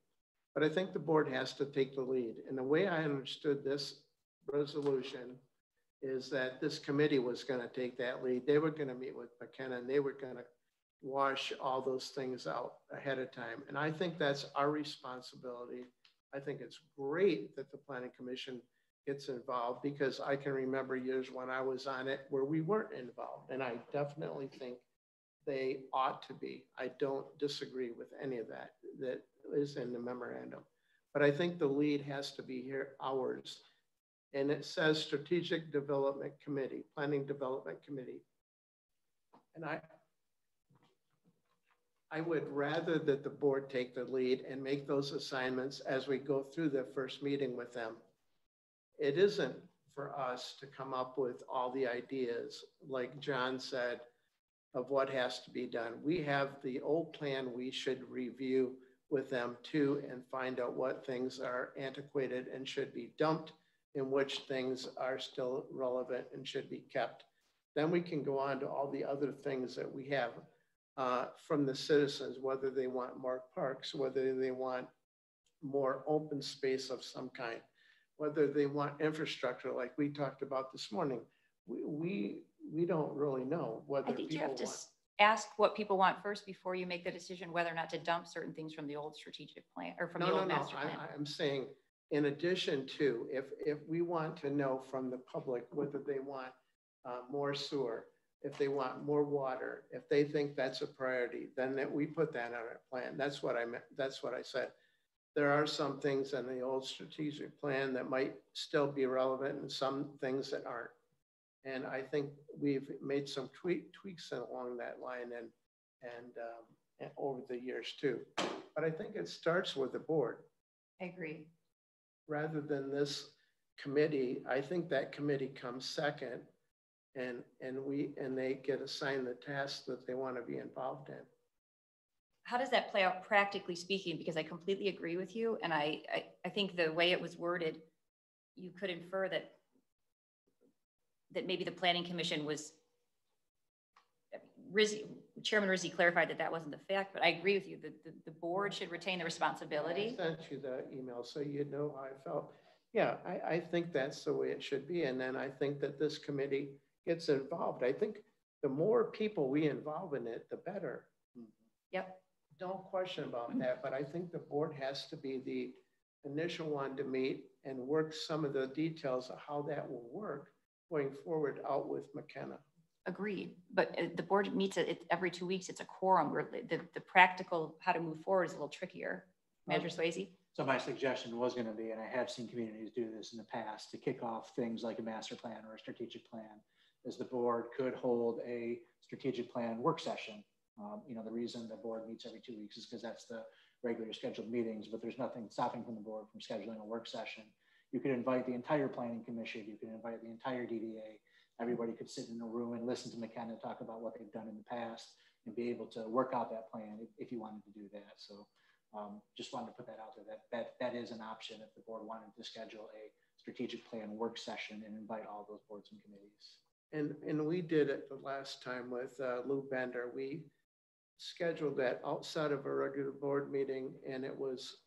But I think the board has to take the lead. And the way I understood this resolution is that this committee was going to take that lead. They were going to meet with McKenna and they were going to wash all those things out ahead of time. And I think that's our responsibility. I think it's great that the Planning Commission gets involved, because I can remember years when I was on it where we weren't involved. And I definitely think they ought to be. I don't disagree with any of that is in the memorandum. But I think the lead has to be here, ours. And it says Strategic Development Committee, Planning Development Committee. And I would rather that the board take the lead and make those assignments as we go through the first meeting with them. It isn't for us to come up with all the ideas, like John said, of what has to be done. We have the old plan we should review with them too and find out what things are antiquated and should be dumped and which things are still relevant and should be kept. Then we can go on to all the other things that we have from the citizens, whether they want more parks, whether they want more open space of some kind, whether they want infrastructure like we talked about this morning. We don't really know whether I think you have to ask what people want first before you make the decision whether or not to dump certain things from the old strategic plan or from the old master plan. I'm saying, in addition to, if we want to know from the public whether they want more sewer, if they want more water, if they think that's a priority, then we put that on our plan. That's what I meant. That's what I said. There are some things in the old strategic plan that might still be relevant and some things that aren't. And I think we've made some tweaks along that line and over the years too. But I think it starts with the board. I agree. Rather than this committee, I think that committee comes second, and they get assigned the tasks that they want to be involved in. How does that play out practically speaking? Because I completely agree with you. And I think the way it was worded, you could infer that maybe the Planning Commission was, Chairman Rizzi clarified that wasn't the fact, but I agree with you. The board should retain the responsibility. I sent you the email so you know how I felt. Yeah, I think that's the way it should be. And then I think that this committee gets involved. I think the more people we involve in it, the better. Yep. Don't question about that, but I think the board has to be initial one to meet and work some of the details of how that will work going forward out with McKenna. Agreed, but the board meets every 2 weeks. It's a quorum. The practical how to move forward is a little trickier. Manager Swayze? So my suggestion was going to be, and I have seen communities do this in the past, to kick off things like a master plan or a strategic plan, is the board could hold a strategic plan work session. You know, the reason the board meets every 2 weeks is because that's the regular scheduled meetings, but there's nothing stopping from the board from scheduling a work session. You could invite the entire planning commission. You could invite the entire DDA. Everybody could sit in a room and listen to McKenna talk about what they've done in the past and be able to work out that plan if you wanted to do that. So just wanted to put that out there, that is an option if the board wanted to schedule a strategic plan work session and invite all those boards and committees. And we did it the last time with Lou Bender. We scheduled that outside of a regular board meeting, and it was,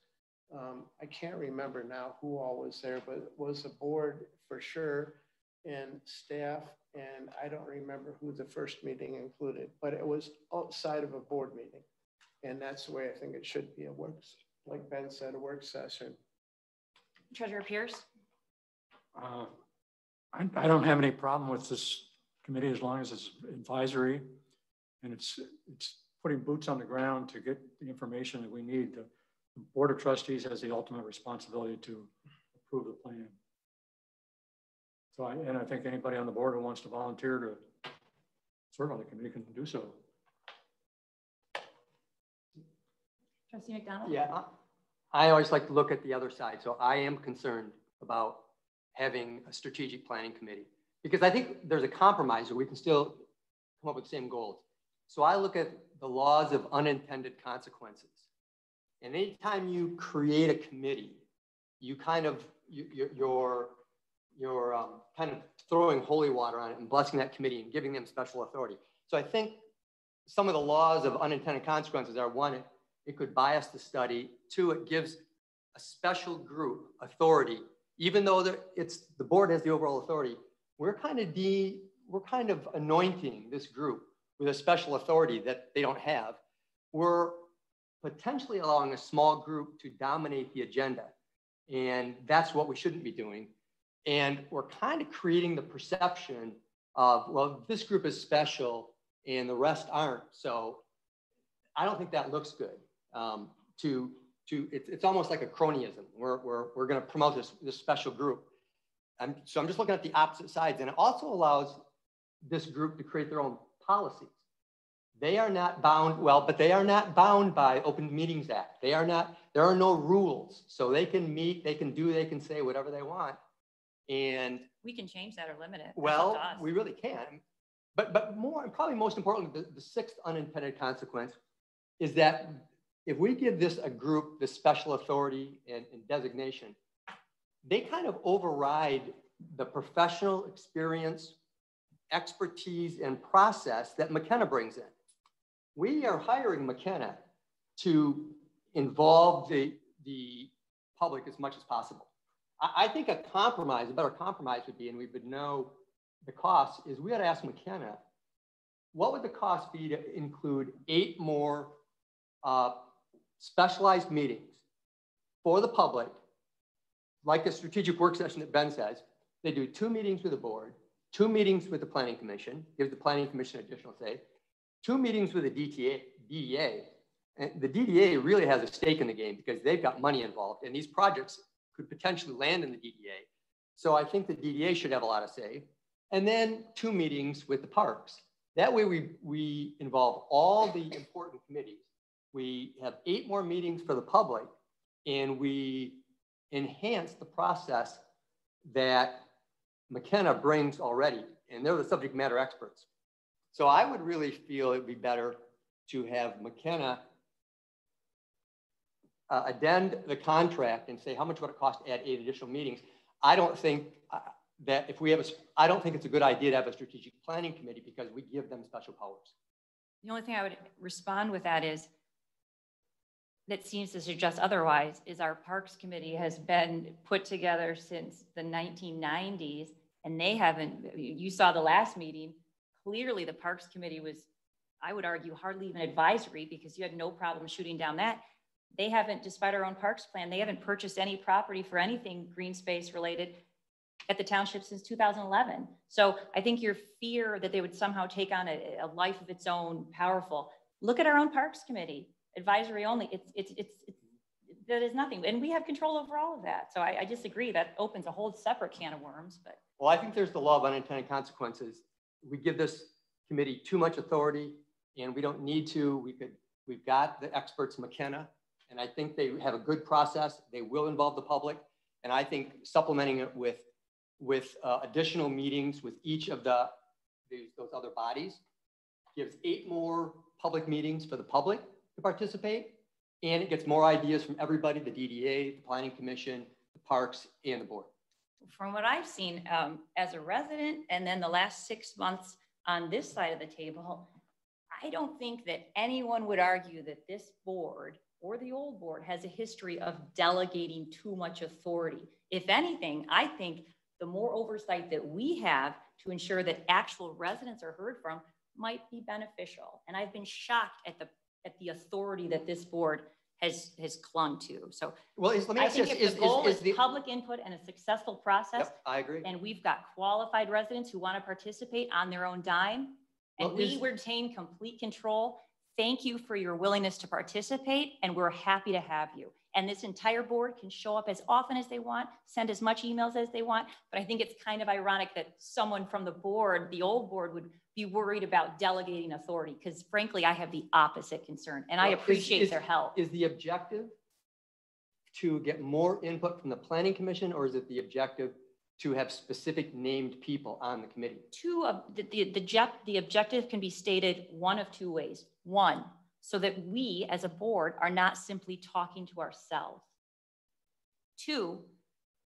I can't remember now who all was there, but it was a board for sure and staff, and I don't remember who the first meeting included, but it was outside of a board meeting. And that's the way I think it should be, a work, like Ben said, a work session. Treasurer Pierce? I don't have any problem with this committee as long as it's advisory and it's putting boots on the ground to get the information that we need. The Board of Trustees has the ultimate responsibility to approve the plan. So I think anybody on the board who wants to volunteer to serve on the committee can do so. Trustee McDonald? Yeah, I always like to look at the other side. So I am concerned about having a strategic planning committee because I think there's a compromise where we can still come up with the same goals. So I look at the laws of unintended consequences. And anytime you create a committee, you kind of, you're kind of throwing holy water on it and blessing that committee and giving them special authority. So I think some of the laws of unintended consequences are, one, it could bias the study. Two, it gives a special group authority, even though the board has the overall authority. We're kind of anointing this group with a special authority that they don't have. We're potentially allowing a small group to dominate the agenda, and that's what we shouldn't be doing. And we're kind of creating the perception of, well, this group is special and the rest aren't. So I don't think that looks good. It's almost like a cronyism. We're going to promote this special group. So I'm just looking at the opposite sides, and it also allows this group to create their own policies. They are not bound, but they are not bound by Open Meetings Act. There are no rules. So they can meet, they can say whatever they want. And we can change that or limit it. Well, we really can. But more, and probably most importantly, the sixth unintended consequence is that if we give this a group this special authority and designation, they kind of override the professional experience, expertise, and process that McKenna brings in. We are hiring McKenna to involve the public as much as possible. I think a better compromise would be, and we would know the cost, is we got to ask McKenna, what would the cost be to include 8 more specialized meetings for the public, like the strategic work session that Ben says. They do 2 meetings with the board, 2 meetings with the planning commission, gives the planning commission additional say, 2 meetings with the DDA. And the DDA really has a stake in the game because they've got money involved, and these projects could potentially land in the DDA. So I think the DDA should have a lot of say. And then 2 meetings with the parks. That way we involve all the important committees. We have 8 more meetings for the public, and we enhance the process that McKenna brings already, and they're the subject matter experts. So I would really feel it'd be better to have McKenna addend the contract and say how much would it cost to add 8 additional meetings. I don't think that I don't think it's a good idea to have a strategic planning committee because we give them special powers. The only thing I would respond with that is, that seems to suggest otherwise, is our Parks Committee has been put together since the 1990s, and they haven't, you saw the last meeting, clearly the Parks Committee was, I would argue, hardly even advisory because you had no problem shooting down that. They haven't, despite our own parks plan, they haven't purchased any property for anything green space related at the township since 2011. So I think your fear that they would somehow take on a life of its own powerful. Look at our own parks committee, advisory only. That is nothing. And we have control over all of that. So I disagree. That opens a whole separate can of worms, but. Well, I think there's the law of unintended consequences. We give this committee too much authority and we don't need to. We've got the experts, McKenna, and I think they have a good process. They will involve the public. And I think supplementing it with additional meetings with each of those other bodies gives 8 more public meetings for the public to participate. And it gets more ideas from everybody, the DDA, the Planning Commission, the parks, and the board. From what I've seen as a resident, and then the last 6 months on this side of the table, I don't think that anyone would argue that this board or the old board has a history of delegating too much authority. If anything, I think the more oversight that we have to ensure that actual residents are heard from might be beneficial. And I've been shocked at the authority that this board has clung to. So well, let me ask you, if the goal is public input and a successful process, yep, I agree. And we've got qualified residents who want to participate on their own dime, and we retain complete control. Thank you for your willingness to participate, and we're happy to have you. And this entire board can show up as often as they want, send as much emails as they want. But I think it's kind of ironic that someone from the board, the old board, would be worried about delegating authority, because frankly, I have the opposite concern, and I appreciate their help. Is the objective to get more input from the Planning Commission, or is it the objective to have specific named people on the committee? The objective can be stated one of 2 ways. One, so that we as a board are not simply talking to ourselves. 2,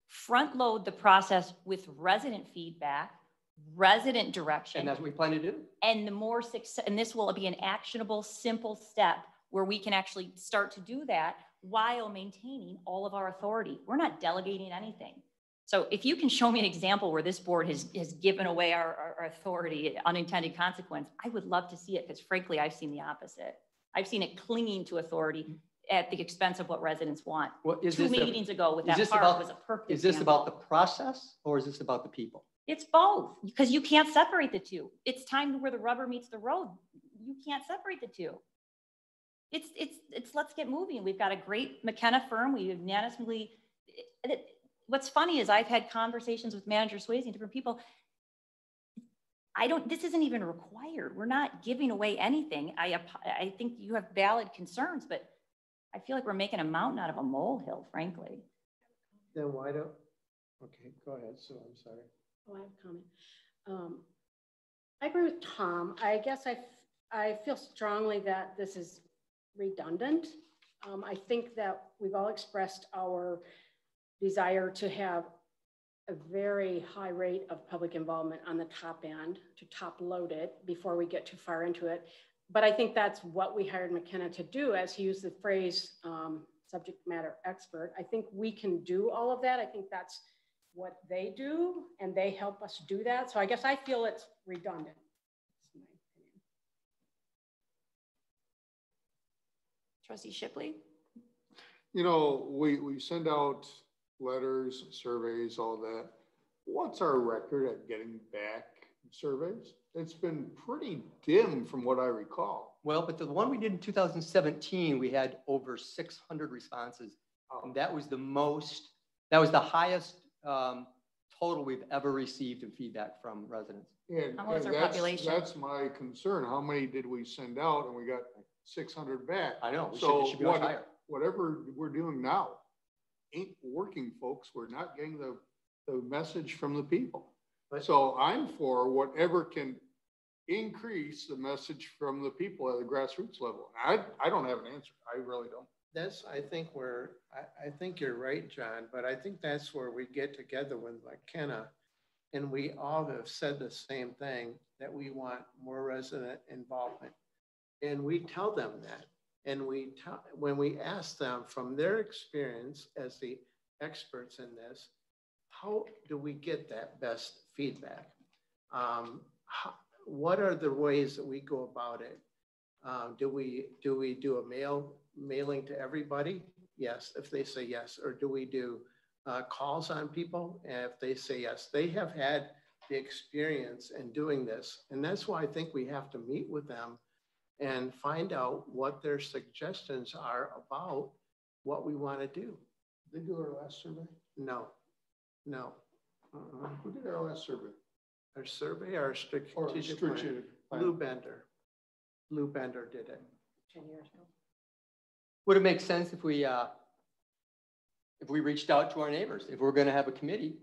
front load the process with resident feedback, resident direction. And that's what we plan to do. And the more success, and this will be an actionable, simple step where we can actually start to do that while maintaining all of our authority. We're not delegating anything. So if you can show me an example where this board has given away our authority, unintended consequence, I would love to see it, because frankly, I've seen the opposite. I've seen it clinging to authority at the expense of what residents want. Well, 2 meetings ago with that park was a perfect Is this example. about the process, or is this about the people? It's both, because you can't separate the two. It's time where the rubber meets the road. You can't separate the two. It's let's get moving. We've got a great McKenna firm. We unanimously, what's funny is I've had conversations with Manager Swayze and different people. This isn't even required. We're not giving away anything. I think you have valid concerns, but I feel like we're making a mountain out of a molehill, frankly. Then why don't, okay, go ahead, Sue, I'm sorry. Oh, I have a comment. I agree with Tom. I guess I feel strongly that this is redundant. I think that we've all expressed our desire to have a very high rate of public involvement on the top end, to top load it before we get too far into it. But I think that's what we hired McKenna to do, as he used the phrase subject matter expert. I think we can do all of that. I think that's what they do, and they help us do that. So I guess I feel it's redundant. That's my opinion. Trustee Shipley? You know, we send out letters, surveys, all that. What's our record at getting back surveys? It's been pretty dim from what I recall. Well, but the one we did in 2017, we had over 600 responses. And that was the highest total we've ever received in feedback from residents. And, how was our population? That's my concern. How many did we send out and we got 600 back? I know, it should be much higher. Whatever we're doing now ain't working, folks. We're not getting the message from the people. So I'm for whatever can increase the message from the people at the grassroots level. I don't have an answer. I really don't. That's, I think you're right, John, but I think that's where we get together with McKenna, and we all have said the same thing, that we want more resident involvement. And we tell them that. And when we ask them from their experience as the experts in this, how do we get that best feedback? What are the ways that we go about it? Do we do a mailing to everybody? Yes, if they say yes. Or do we do calls on people? And if they say yes, they have had the experience in doing this. And that's why I think we have to meet with them and find out what their suggestions are about what we want to do. Did they do our last survey? No. Who did our last survey? Our survey, our strategic plan. Lou Bender did it. 10 years ago. Would it make sense if we reached out to our neighbors? If we're going to have a committee,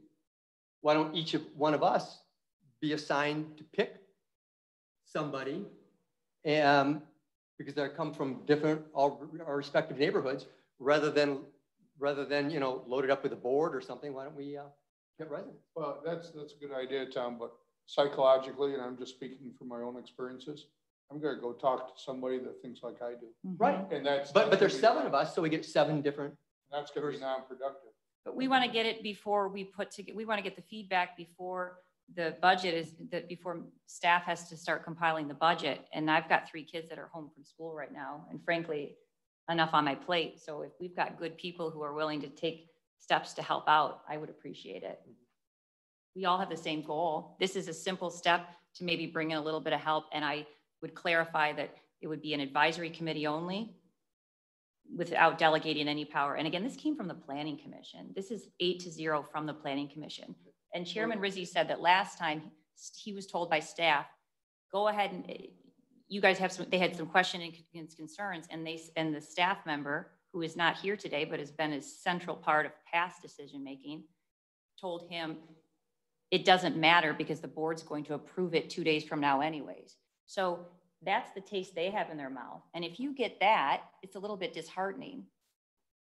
why don't each one of us be assigned to pick somebody, because they come from different our respective neighborhoods, rather than load it up with a board or something. Why don't we get residents? Well, that's a good idea, Tom. But psychologically, and I'm just speaking from my own experiences, I'm going to go talk to somebody that thinks like I do. Right. And that's but there's 7 of us, so we get 7 different. That's going to be non-productive. But we want to get it before we we want to get the feedback before the budget before staff has to start compiling the budget. And I've got 3 kids that are home from school right now. And frankly, enough on my plate. So if we've got good people who are willing to take steps to help out, I would appreciate it. We all have the same goal. This is a simple step to maybe bring in a little bit of help. And I would clarify that it would be an advisory committee only, without delegating any power. And again, this came from the Planning Commission. This is 8-0 from the Planning Commission. And Chairman Rizzi said that last time he was told by staff, go ahead and you guys have they had some questions and concerns, and the staff member, who is not here today, but has been a central part of past decision-making, told him it doesn't matter because the board's going to approve it 2 days from now anyways. So that's the taste they have in their mouth. And if you get that, it's a little bit disheartening.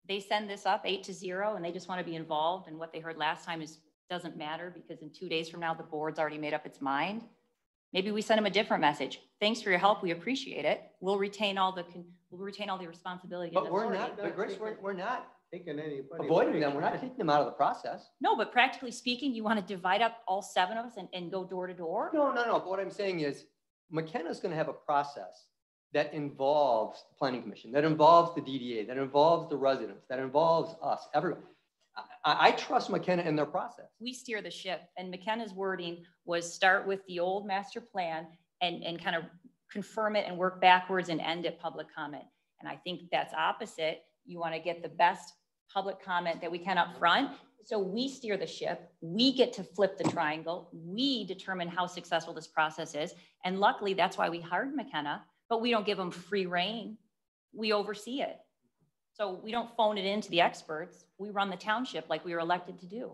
They send this up 8-0 and they just want to be involved. And what they heard last time doesn't matter because in 2 days from now, the board's already made up its mind. Maybe we send them a different message. Thanks for your help. We appreciate it. We'll retain all the responsibility. But we're not, Grace, we're not taking anybody avoiding them. We're not taking them out of the process. No, but practically speaking, you want to divide up all 7 of us and go door to door? No. But what I'm saying is, McKenna's going to have a process that involves the Planning Commission, that involves the DDA, that involves the residents, that involves us, everyone. I trust McKenna in their process. We steer the ship, and McKenna's wording was start with the old master plan and kind of confirm it and work backwards and end at public comment. And I think that's opposite. You want to get the best public comment that we can up front. So we steer the ship, we get to flip the triangle, we determine how successful this process is. And luckily, that's why we hired McKenna, but we don't give them free reign. We oversee it. So we don't phone it in to the experts. We run the township like we were elected to do.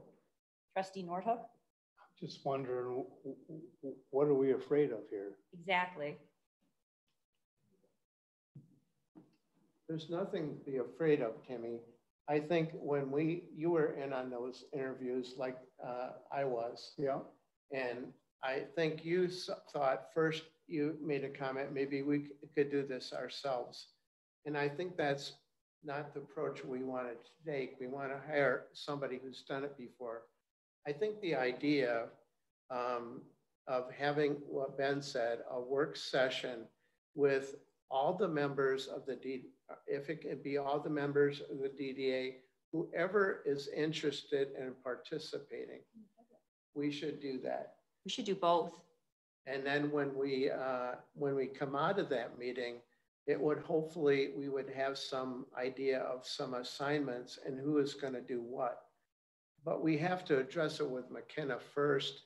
Trustee Nordhook? Just wondering, what are we afraid of here? Exactly. There's nothing to be afraid of, Timmy. I think when you were in on those interviews like I was. Yeah. And I think you thought first you made a comment, maybe we could do this ourselves. And I think that's not the approach we want to take. We want to hire somebody who's done it before. I think the idea of having what Ben said, a work session with all the members of the if it could be all the members of the DDA, whoever is interested in participating, we should do that. We should do both. And then when we come out of that meeting, it would hopefully, we would have some idea of some assignments and who is going to do what. But we have to address it with McKenna first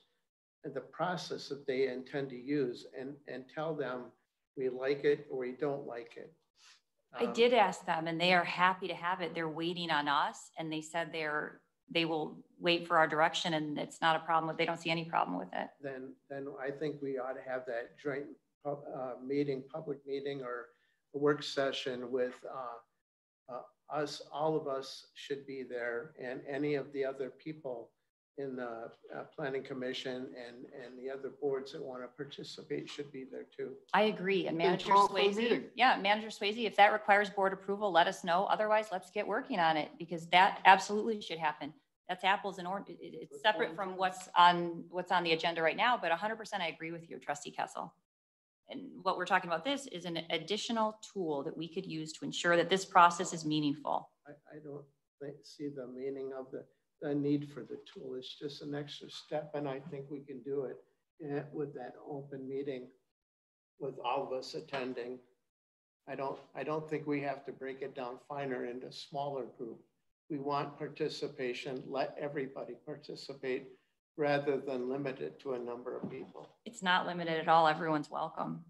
and the process that they intend to use and tell them we like it or we don't like it. I did ask them and they are happy to have it. They're waiting on us and they said they will wait for our direction and it's not a problem. They don't see any problem with it. Then I think we ought to have that joint public meeting or a work session with us. All of us should be there, and any of the other people in the Planning Commission and the other boards that want to participate should be there too. I agree. And Manager Swayze, Manager Swayze, if that requires board approval, let us know. Otherwise, let's get working on it because that absolutely should happen. That's apples and oranges. It's separate from what's on the agenda right now, but 100% I agree with you, Trustee Kessel. And what we're talking about this is an additional tool that we could use to ensure that this process is meaningful. I don't see the meaning of the need for the tool. It's just an extra step, and I think we can do it with that open meeting with all of us attending. I don't think we have to break it down finer into smaller group. We want participation, let everybody participate rather than limit it to a number of people. It's not limited at all. Everyone's welcome.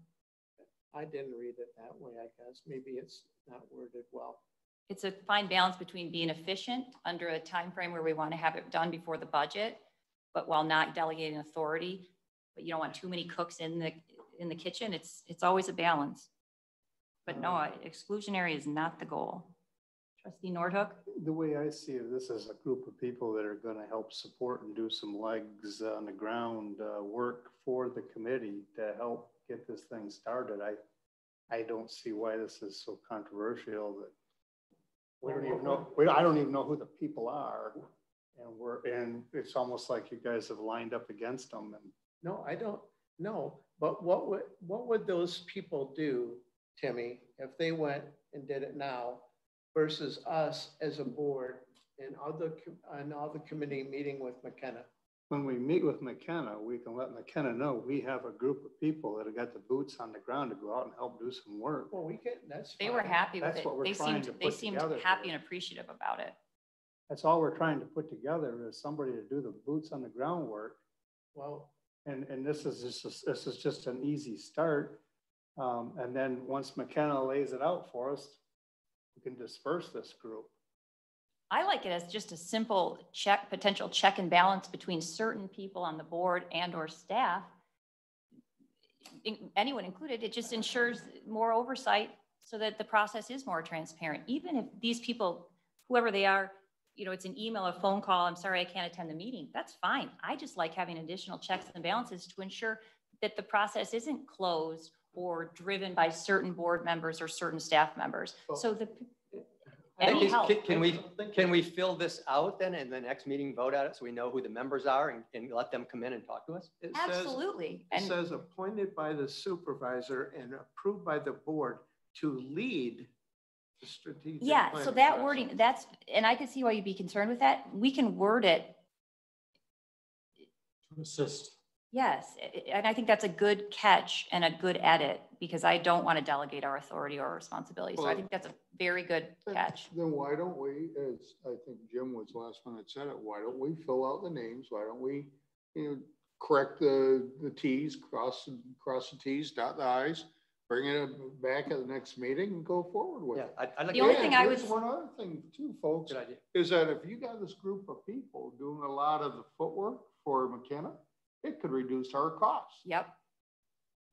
I didn't read it that way, I guess. Maybe it's not worded well. It's a fine balance between being efficient under a time frame where we want to have it done before the budget, but while not delegating authority. But you don't want too many cooks in the kitchen. It's always a balance. But no, exclusionary is not the goal. Trustee Nordhook? The way I see it, this is a group of people that are going to help support and do some legs on the ground work for the committee to help get this thing started. I don't see why this is so controversial that we don't even know. I don't even know who the people are, and it's almost like you guys have lined up against them. And no, I don't know. But what would those people do, Timmy, if they went and did it now versus us as a board and all the committee meeting with McKenna? When we meet with McKenna, we can let McKenna know we have a group of people that have got the boots on the ground to go out and help do some work. Well, we can. That's they fine. were happy with That's it. What we're they trying seemed to put they seemed together happy and appreciative about it. That's all we're trying to put together is somebody to do the boots on the ground work. Well, and this is just an easy start. And then once McKenna lays it out for us, we can disperse this group. I like it as just a simple potential check and balance between certain people on the board and or staff, anyone included. It just ensures more oversight so that the process is more transparent. Even if these people, whoever they are, you know, it's an email, a phone call, I'm sorry, I can't attend the meeting. That's fine. I just like having additional checks and balances to ensure that the process isn't closed or driven by certain board members or certain staff members. So the Can we fill this out then and the next meeting vote at it so we know who the members are and let them come in and talk to us? Absolutely. It says appointed by the supervisor and approved by the board to lead the strategic yeah, so that process. wording, and I can see why you'd be concerned with that. We can word it. To assist. Yes, and I think that's a good catch and a good edit because I don't want to delegate our authority or responsibility. So I think that's a very good catch. Then why don't we, as I think Jim was the last one that said it, why don't we fill out the names? Why don't we, correct the T's, cross the T's, dot the I's, bring it back at the next meeting and go forward with it. I'd like the only thing I would. One other thing too, folks, is that if you got this group of people doing a lot of the footwork for McKenna, it could reduce our costs. Yep.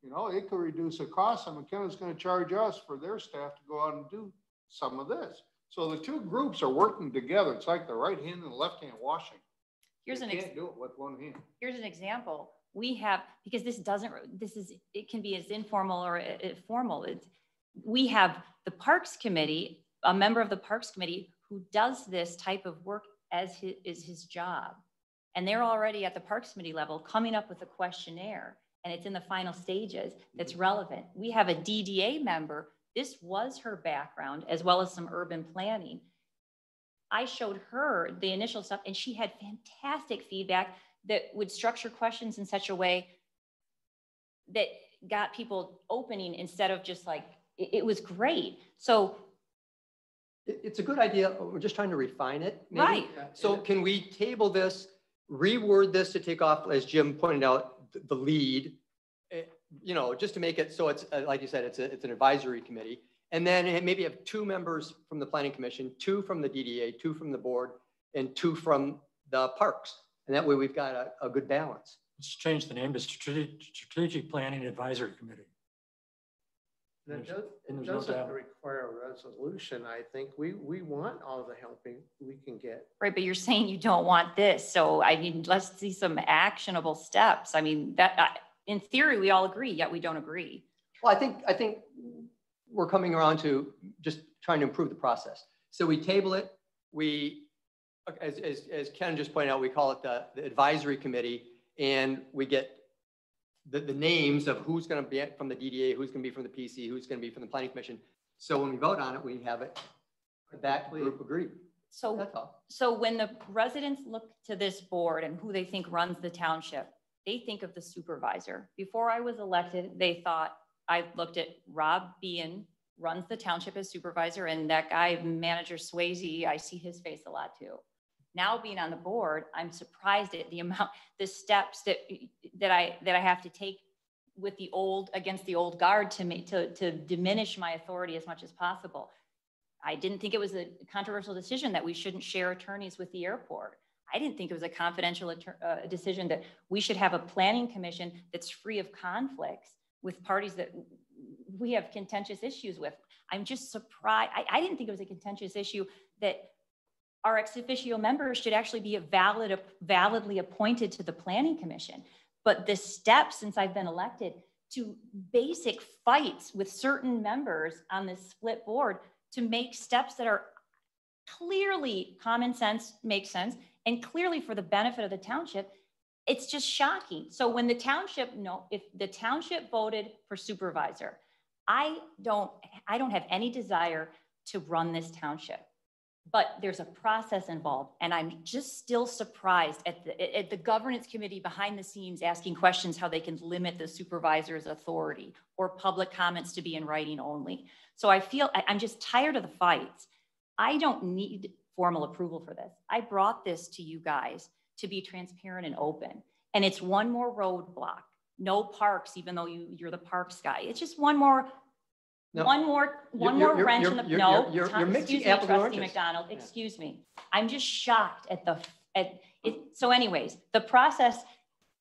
It could reduce the cost, and McKenna's going to charge us for their staff to go out and do some of this. So the two groups are working together. It's like the right hand and the left hand washing. You can't do it with one hand. Here's an example. We have, because it can be as informal or formal. We have the Parks Committee, a member of the Parks Committee who does this type of work as his job. And they're already at the Parks Committee level coming up with a questionnaire, and it's in the final stages that's relevant. We have a DDA member. This was her background, as well as some urban planning. I showed her the initial stuff, and she had fantastic feedback that would structure questions in such a way that got people opening instead of just like, it was great. So it's a good idea. We're just trying to refine it. Maybe. Right. So can we table this, reword this to take off, as Jim pointed out, the lead, just to make it so it's like you said, it's an advisory committee, and then maybe have 2 members from the Planning Commission, 2 from the DDA, 2 from the board, and 2 from the parks, and that way we've got a good balance. Let's change the name to Strategic Planning Advisory Committee. It doesn't require a resolution. I think we want all the helping we can get. right, but you're saying you don't want this. So I mean, let's see some actionable steps. I mean, that in theory we all agree, yet we don't agree. Well, I think we're coming around to just trying to improve the process. So we table it. We, as Ken just pointed out, we call it the advisory committee, and we get the names of who's going to be from the DDA, who's going to be from the PC, who's going to be from the Planning Commission. So when we vote on it, we have it, that group agree. So, that's all. So when the residents look to this board and who they think runs the township, they think of the supervisor. Before I was elected, they thought, I looked at Rob Bean, runs the township as supervisor, and that guy, manager Swayze, I see his face a lot too. Now being on the board, I'm surprised at the amount, the steps that I have to take with the old, against the old guard to diminish my authority as much as possible. I didn't think it was a controversial decision that we shouldn't share attorneys with the airport. I didn't think it was a confidential decision that we should have a planning commission that's free of conflicts with parties that we have contentious issues with. I'm just surprised. I didn't think it was a contentious issue that our ex officio members should actually be validly appointed to the planning commission. But the steps since I've been elected to basic fights with certain members on this split board to make steps that are clearly common sense, make sense, and clearly for the benefit of the township, it's just shocking. So when the township, if the township voted for supervisor, I don't have any desire to run this township, but there's a process involved. And I'm just still surprised at the governance committee behind the scenes asking questions how they can limit the supervisor's authority or public comments to be in writing only. So I feel I'm just tired of the fights. I don't need formal approval for this. I brought this to you guys to be transparent and open. And it's one more roadblock. No parks, even though you're the parks guy. It's just one more wrench in the, you're mixing apples and oranges. McDonald, excuse me. I'm just shocked at it. So anyways, the process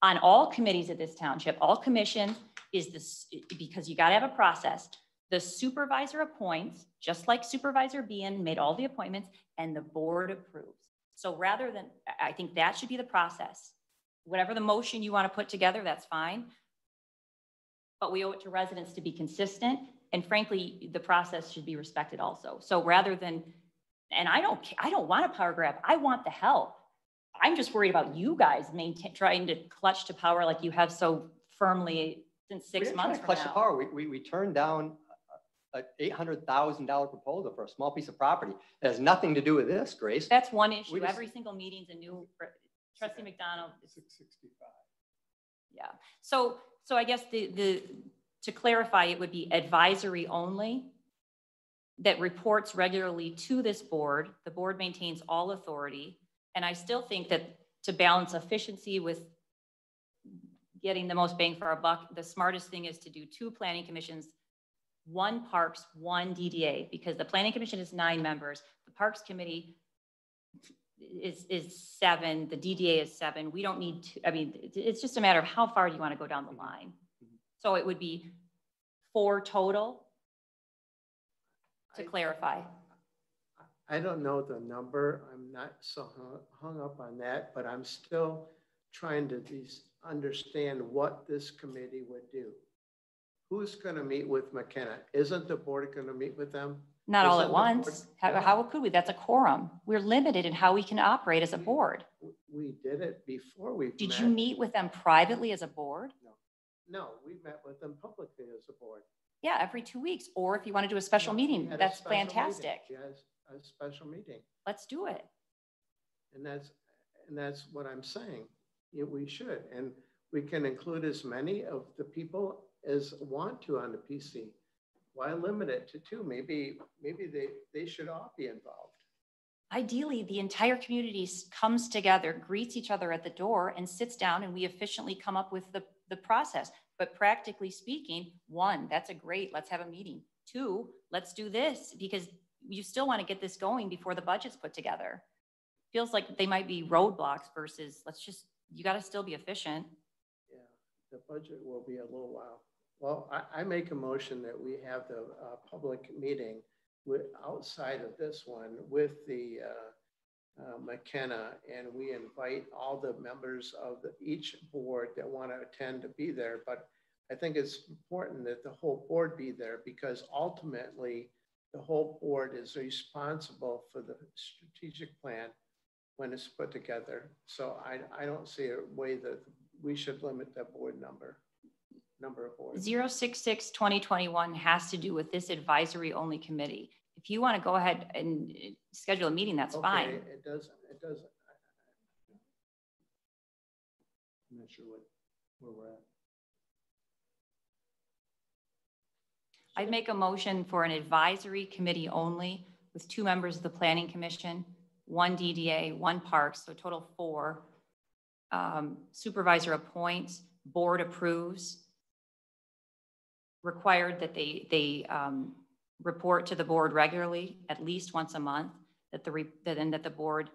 on all committees of this township, all commissions is this, because you gotta have a process. The supervisor appoints, just like Supervisor Bean made all the appointments, and the board approves. So rather than, I think that should be the process. Whatever the motion you want to put together, that's fine. But we owe it to residents to be consistent. And frankly, the process should be respected also. So rather than, and I don't want a power grab. I want the help. I'm just worried about you guys trying to clutch to power like you have so firmly since 6 months from clutch now. The power. We turned down an $800,000 proposal for a small piece of property. It has nothing to do with this, Grace. That's one issue. Every single meeting's a new, Trustee McDonald. 665. Yeah. So I guess to clarify, it would be advisory only that reports regularly to this board. The board maintains all authority. And I still think that to balance efficiency with getting the most bang for our buck, the smartest thing is to do 2 planning commissions, 1 parks, 1 DDA, because the planning commission is 9 members. The parks committee is 7, the DDA is 7. We don't need to, I mean, it's just a matter of how far do you want to go down the line. So it would be 4 total, to clarify. I don't know the number. I'm not so hung up on that, but I'm still trying to understand what this committee would do. Who's going to meet with McKenna? Isn't the board going to meet with them? Not all at once. How could we? That's a quorum. We're limited in how we can operate as a board. We did it before we Did you meet with them privately as a board? No, we met with them publicly as a board. Yeah, every 2 weeks. Or if you want to do a special meeting, that's fantastic. Yes, a special meeting. Let's do it. And that's what I'm saying. Yeah, we should. And we can include as many of the people as want to on the PC. Why limit it to 2? Maybe they should all be involved. Ideally, the entire community comes together, greets each other at the door, and sits down, and we efficiently come up with the process. But practically speaking, 1, that's a great, let's have a meeting. 2, let's do this, because you still want to get this going before the budget's put together. Feels like they might be roadblocks versus you got to still be efficient. Yeah, the budget will be a little while. Well, I make a motion that we have the public meeting outside of this one with the McKenna, and we invite all the members of each board that want to attend to be there. But I think it's important that the whole board be there, because ultimately the whole board is responsible for the strategic plan when it's put together. So I don't see a way that we should limit that board number. number of boards. 066-2021 has to do with this advisory only committee. If you want to go ahead and schedule a meeting, that's fine. It doesn't. I'm not sure where we're at. I'd make a motion for an advisory committee only with 2 members of the Planning Commission, 1 DDA, 1 Parks, so total 4. Supervisor appoints, board approves, required that they report to the board regularly, at least once a month, that the board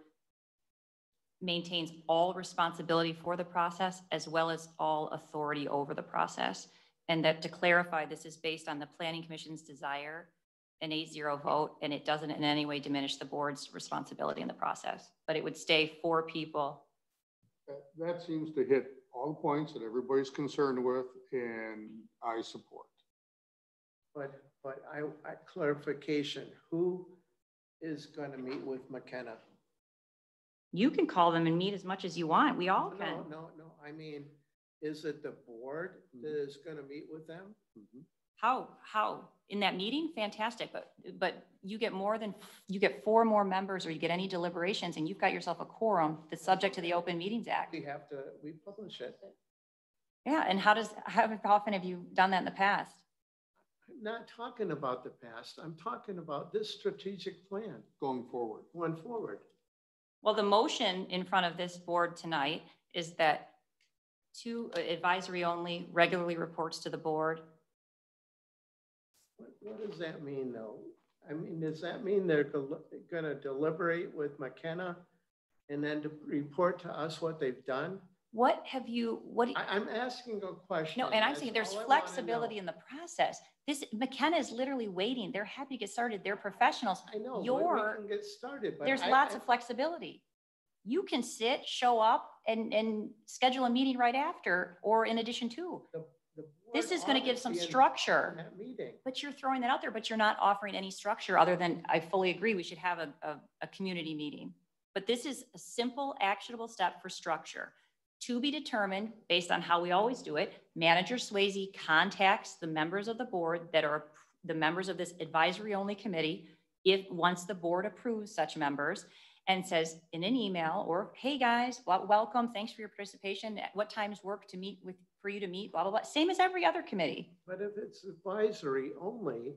maintains all responsibility for the process as well as all authority over the process. And that, to clarify, this is based on the Planning Commission's desire, an 8-0 vote, and it doesn't in any way diminish the board's responsibility in the process, but it would stay 4 people. That seems to hit all the points that everybody's concerned with, and I support. But I clarification, who is going to meet with McKenna? You can call them and meet as much as you want. We all can. No. I mean, is it the board that is going to meet with them? How? In that meeting? Fantastic. But you get 4 more members, or you get any deliberations, and you've got yourself a quorum that's subject to the Open Meetings Act. We publish it. Yeah, and how often have you done that in the past? I'm not talking about the past. I'm talking about this strategic plan Going forward. Well, the motion in front of this board tonight is that 2 advisory only regularly reports to the board. What does that mean, though? I mean, does that mean they're going to deliberate with McKenna and then to report to us what they've done? I'm asking a question. No, and I'm saying there's flexibility in the process. McKenna is literally waiting. They're happy to get started. They're professionals. I know, we can get started. But there's lots of flexibility. You can sit, show up, and schedule a meeting right after, or in addition to. This is going to give some structure. But you're throwing that out there, but you're not offering any structure other than, I fully agree, we should have a community meeting. But this is a simple, actionable step for structure. To be determined based on how we always do it. Manager Swayze contacts the members of the board that are the members of this advisory only committee, once the board approves such members, and says in an email, or, hey guys, welcome, thanks for your participation. At what times work for you to meet, blah, blah, blah. Same as every other committee. But if it's advisory only,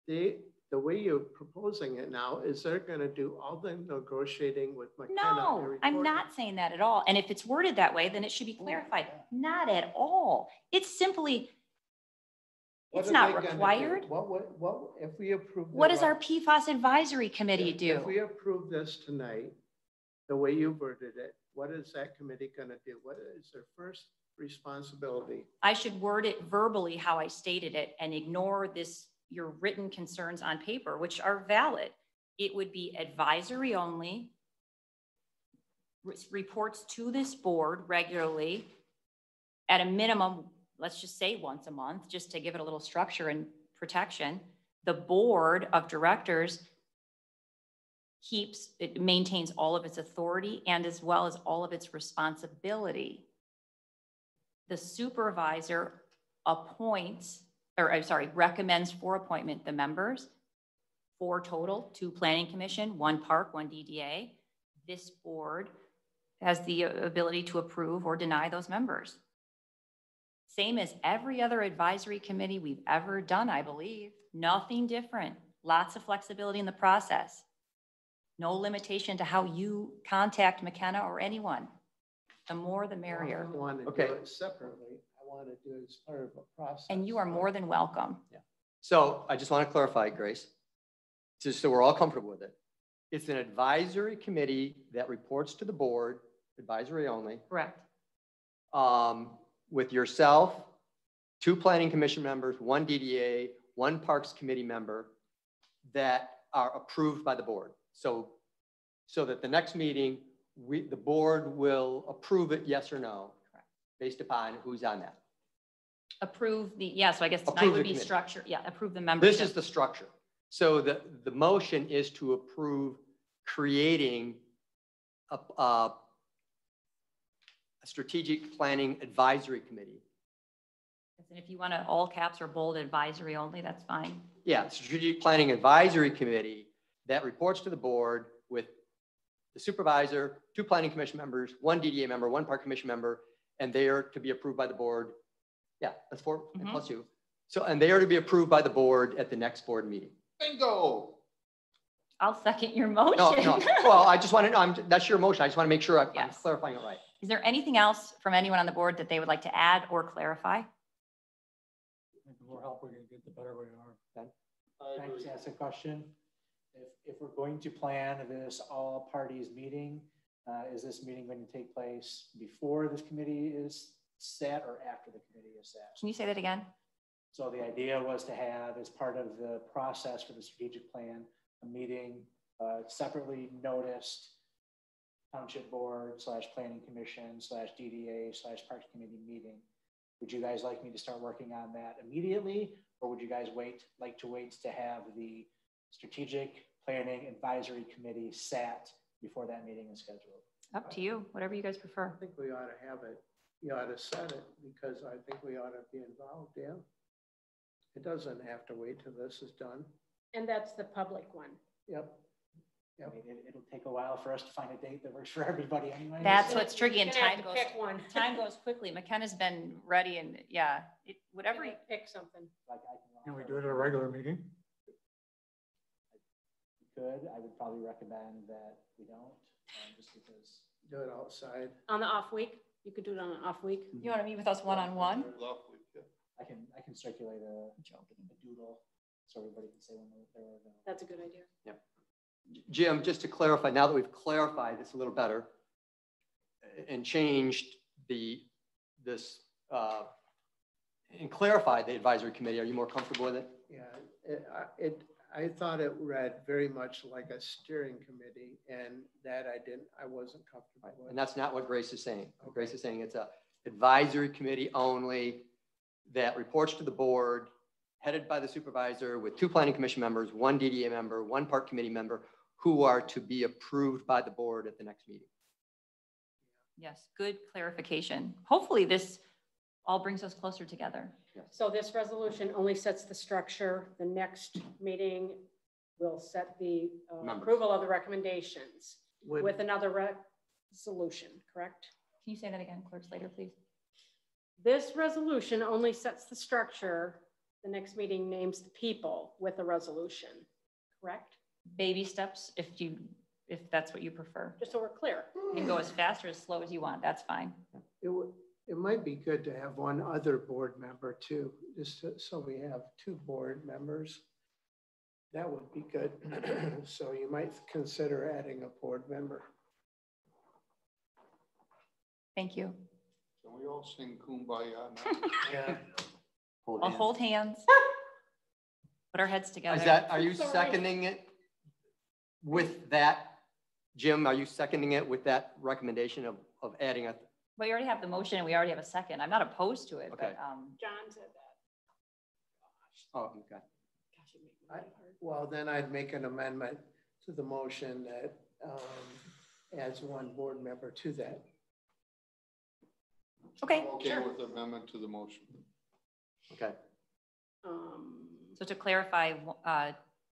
the way you're proposing it now is they're going to do all the negotiating with McKenna. No, I'm not saying that at all. And if it's worded that way, then it should be clarified. Not at all. It's simply, it's not required. What if we approve? What does our PFAS advisory committee do? If we approve this tonight, the way you worded it, what is that committee going to do? What is their first responsibility? I should word it verbally how I stated it and ignore your written concerns on paper, which are valid. It would be advisory only, reports to this board regularly, at a minimum, let's just say once a month, just to give it a little structure and protection. The board of directors maintains all of its authority and as well as all of its responsibility. The supervisor recommends for appointment the members, 4 total, 2 planning commission, 1 park, 1 DDA. This board has the ability to approve or deny those members. Same as every other advisory committee we've ever done, I believe. Nothing different. Lots of flexibility in the process. No limitation to how you contact McKenna or anyone. The more, the merrier. I don't want to do it separately. I want to do it as part of a process. And you are more than welcome. Yeah. So I just want to clarify, Grace, just so we're all comfortable with it. It's an advisory committee that reports to the board, advisory only. Correct. With yourself, 2 planning commission members, 1 DDA, 1 parks committee member that are approved by the board. So that the next meeting, the board will approve it, yes or no, correct, based upon who's on that. So I guess tonight would be structure. Yeah, approve the membership. This is the structure. So the motion is to approve creating a strategic planning advisory committee And if you want to all caps or bold advisory only, that's fine. Yeah, Strategic Planning Advisory Committee that reports to the board with the supervisor, 2 planning commission members, 1 DDA member, 1 park commission member, and they are to be approved by the board. Yeah, that's 4 plus 2. So, and they are to be approved by the board at the next board meeting. Bingo. I'll second your motion. No. Well, I just want to, that's your motion. I just want to make sure I'm clarifying it right. Is there anything else from anyone on the board that they would like to add or clarify? The more help we're going to get, the better we are. Can I just ask a question? If we're going to plan this all parties meeting, is this meeting going to take place before this committee is set or after the committee is set? Can you say that again? So the idea was to have, as part of the process for the strategic plan, a meeting separately noticed Township Board / Planning Commission / DDA / Parks Committee meeting. Would you guys like me to start working on that immediately, or would you guys like to wait to have the Strategic Planning Advisory Committee sat before that meeting is scheduled? Up to you, whatever you guys prefer. I think we ought to have it. You ought to set it because I think we ought to be involved. Yeah. It doesn't have to wait till this is done. And that's the public one. Yep. I mean, it'll take a while for us to find a date that works for everybody anyway. That's so. what's tricky, and time goes. Pick one. Time goes quickly. McKenna's been ready, and whatever. Pick something. Can we do it at a regular meeting? We could. I would probably recommend that we don't, just because. Do it outside. On the off week, you could do it on an off week. You want to meet with us one-on-one? I can circulate a doodle so everybody can say when they're available. That's a good idea. Yep. Jim, just to clarify, now that we've clarified this a little better and changed this and clarified the advisory committee, are you more comfortable with it? Yeah, I thought it read very much like a steering committee, and that I wasn't comfortable with. And that's not what Grace is saying. Okay. Grace is saying it's a advisory committee only that reports to the board, headed by the supervisor, with 2 planning commission members, 1 DDA member, 1 park committee member, who are to be approved by the board at the next meeting. Yes, good clarification. Hopefully this all brings us closer together. Yes. So this resolution only sets the structure. The next meeting will set the approval of the recommendations with another resolution, correct? Can you say that again, Clerk Slater, please? This resolution only sets the structure. The next meeting names the people with a resolution, correct? Baby steps, if that's what you prefer. Just so we're clear. You can go as fast or as slow as you want. That's fine. It might be good to have one other board member too, just so we have 2 board members. That would be good. So you might consider adding a board member. Thank you. Can we all sing Kumbaya now? Yeah. I'll hold hands. Put our heads together. Are you seconding it with that? Jim, are you seconding it with that recommendation of adding a? Well, you already have the motion and we already have a second. I'm not opposed to it, okay. But John said that. Oh, okay. Well, then I'd make an amendment to the motion that adds 1 board member to that. Okay. I'm okay with the amendment to the motion. Okay. So to clarify,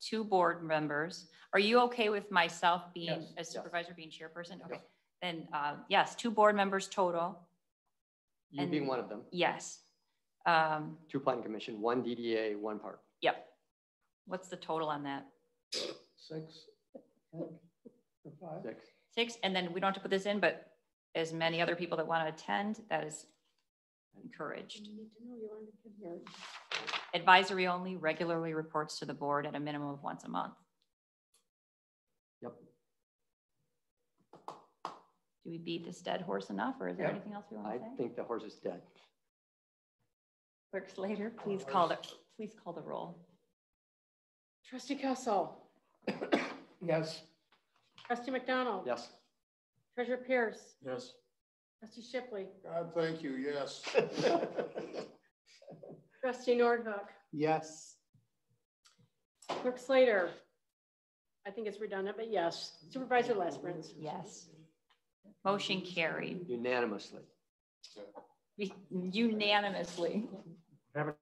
2 board members. Are you okay with myself being a supervisor, being chairperson? Okay. Yes. Then yes, 2 board members total. You being one of them. Yes. 2 planning commission, 1 DDA, 1 park. Yep. What's the total on that? 6. 5. 6. And then we don't have to put this in, but as many other people that want to attend, that is encouraged. You need to know you aren't a good hearing. Advisory only, regularly reports to the board at a minimum of once a month. Yep. Do we beat this dead horse enough, or is there anything else we want to say? I think the horse is dead. Clerk Slater, please call the roll. Trustee Kessel. Yes. Trustee McDonald. Yes. Treasurer Pierce. Yes. Trustee Shipley. God, thank you. Yes. Trustee Nordhook. Yes. Clerk Slater. I think it's redundant, but yes. Supervisor Lesperance. Yes. Motion carried. Unanimously. Unanimously. Have a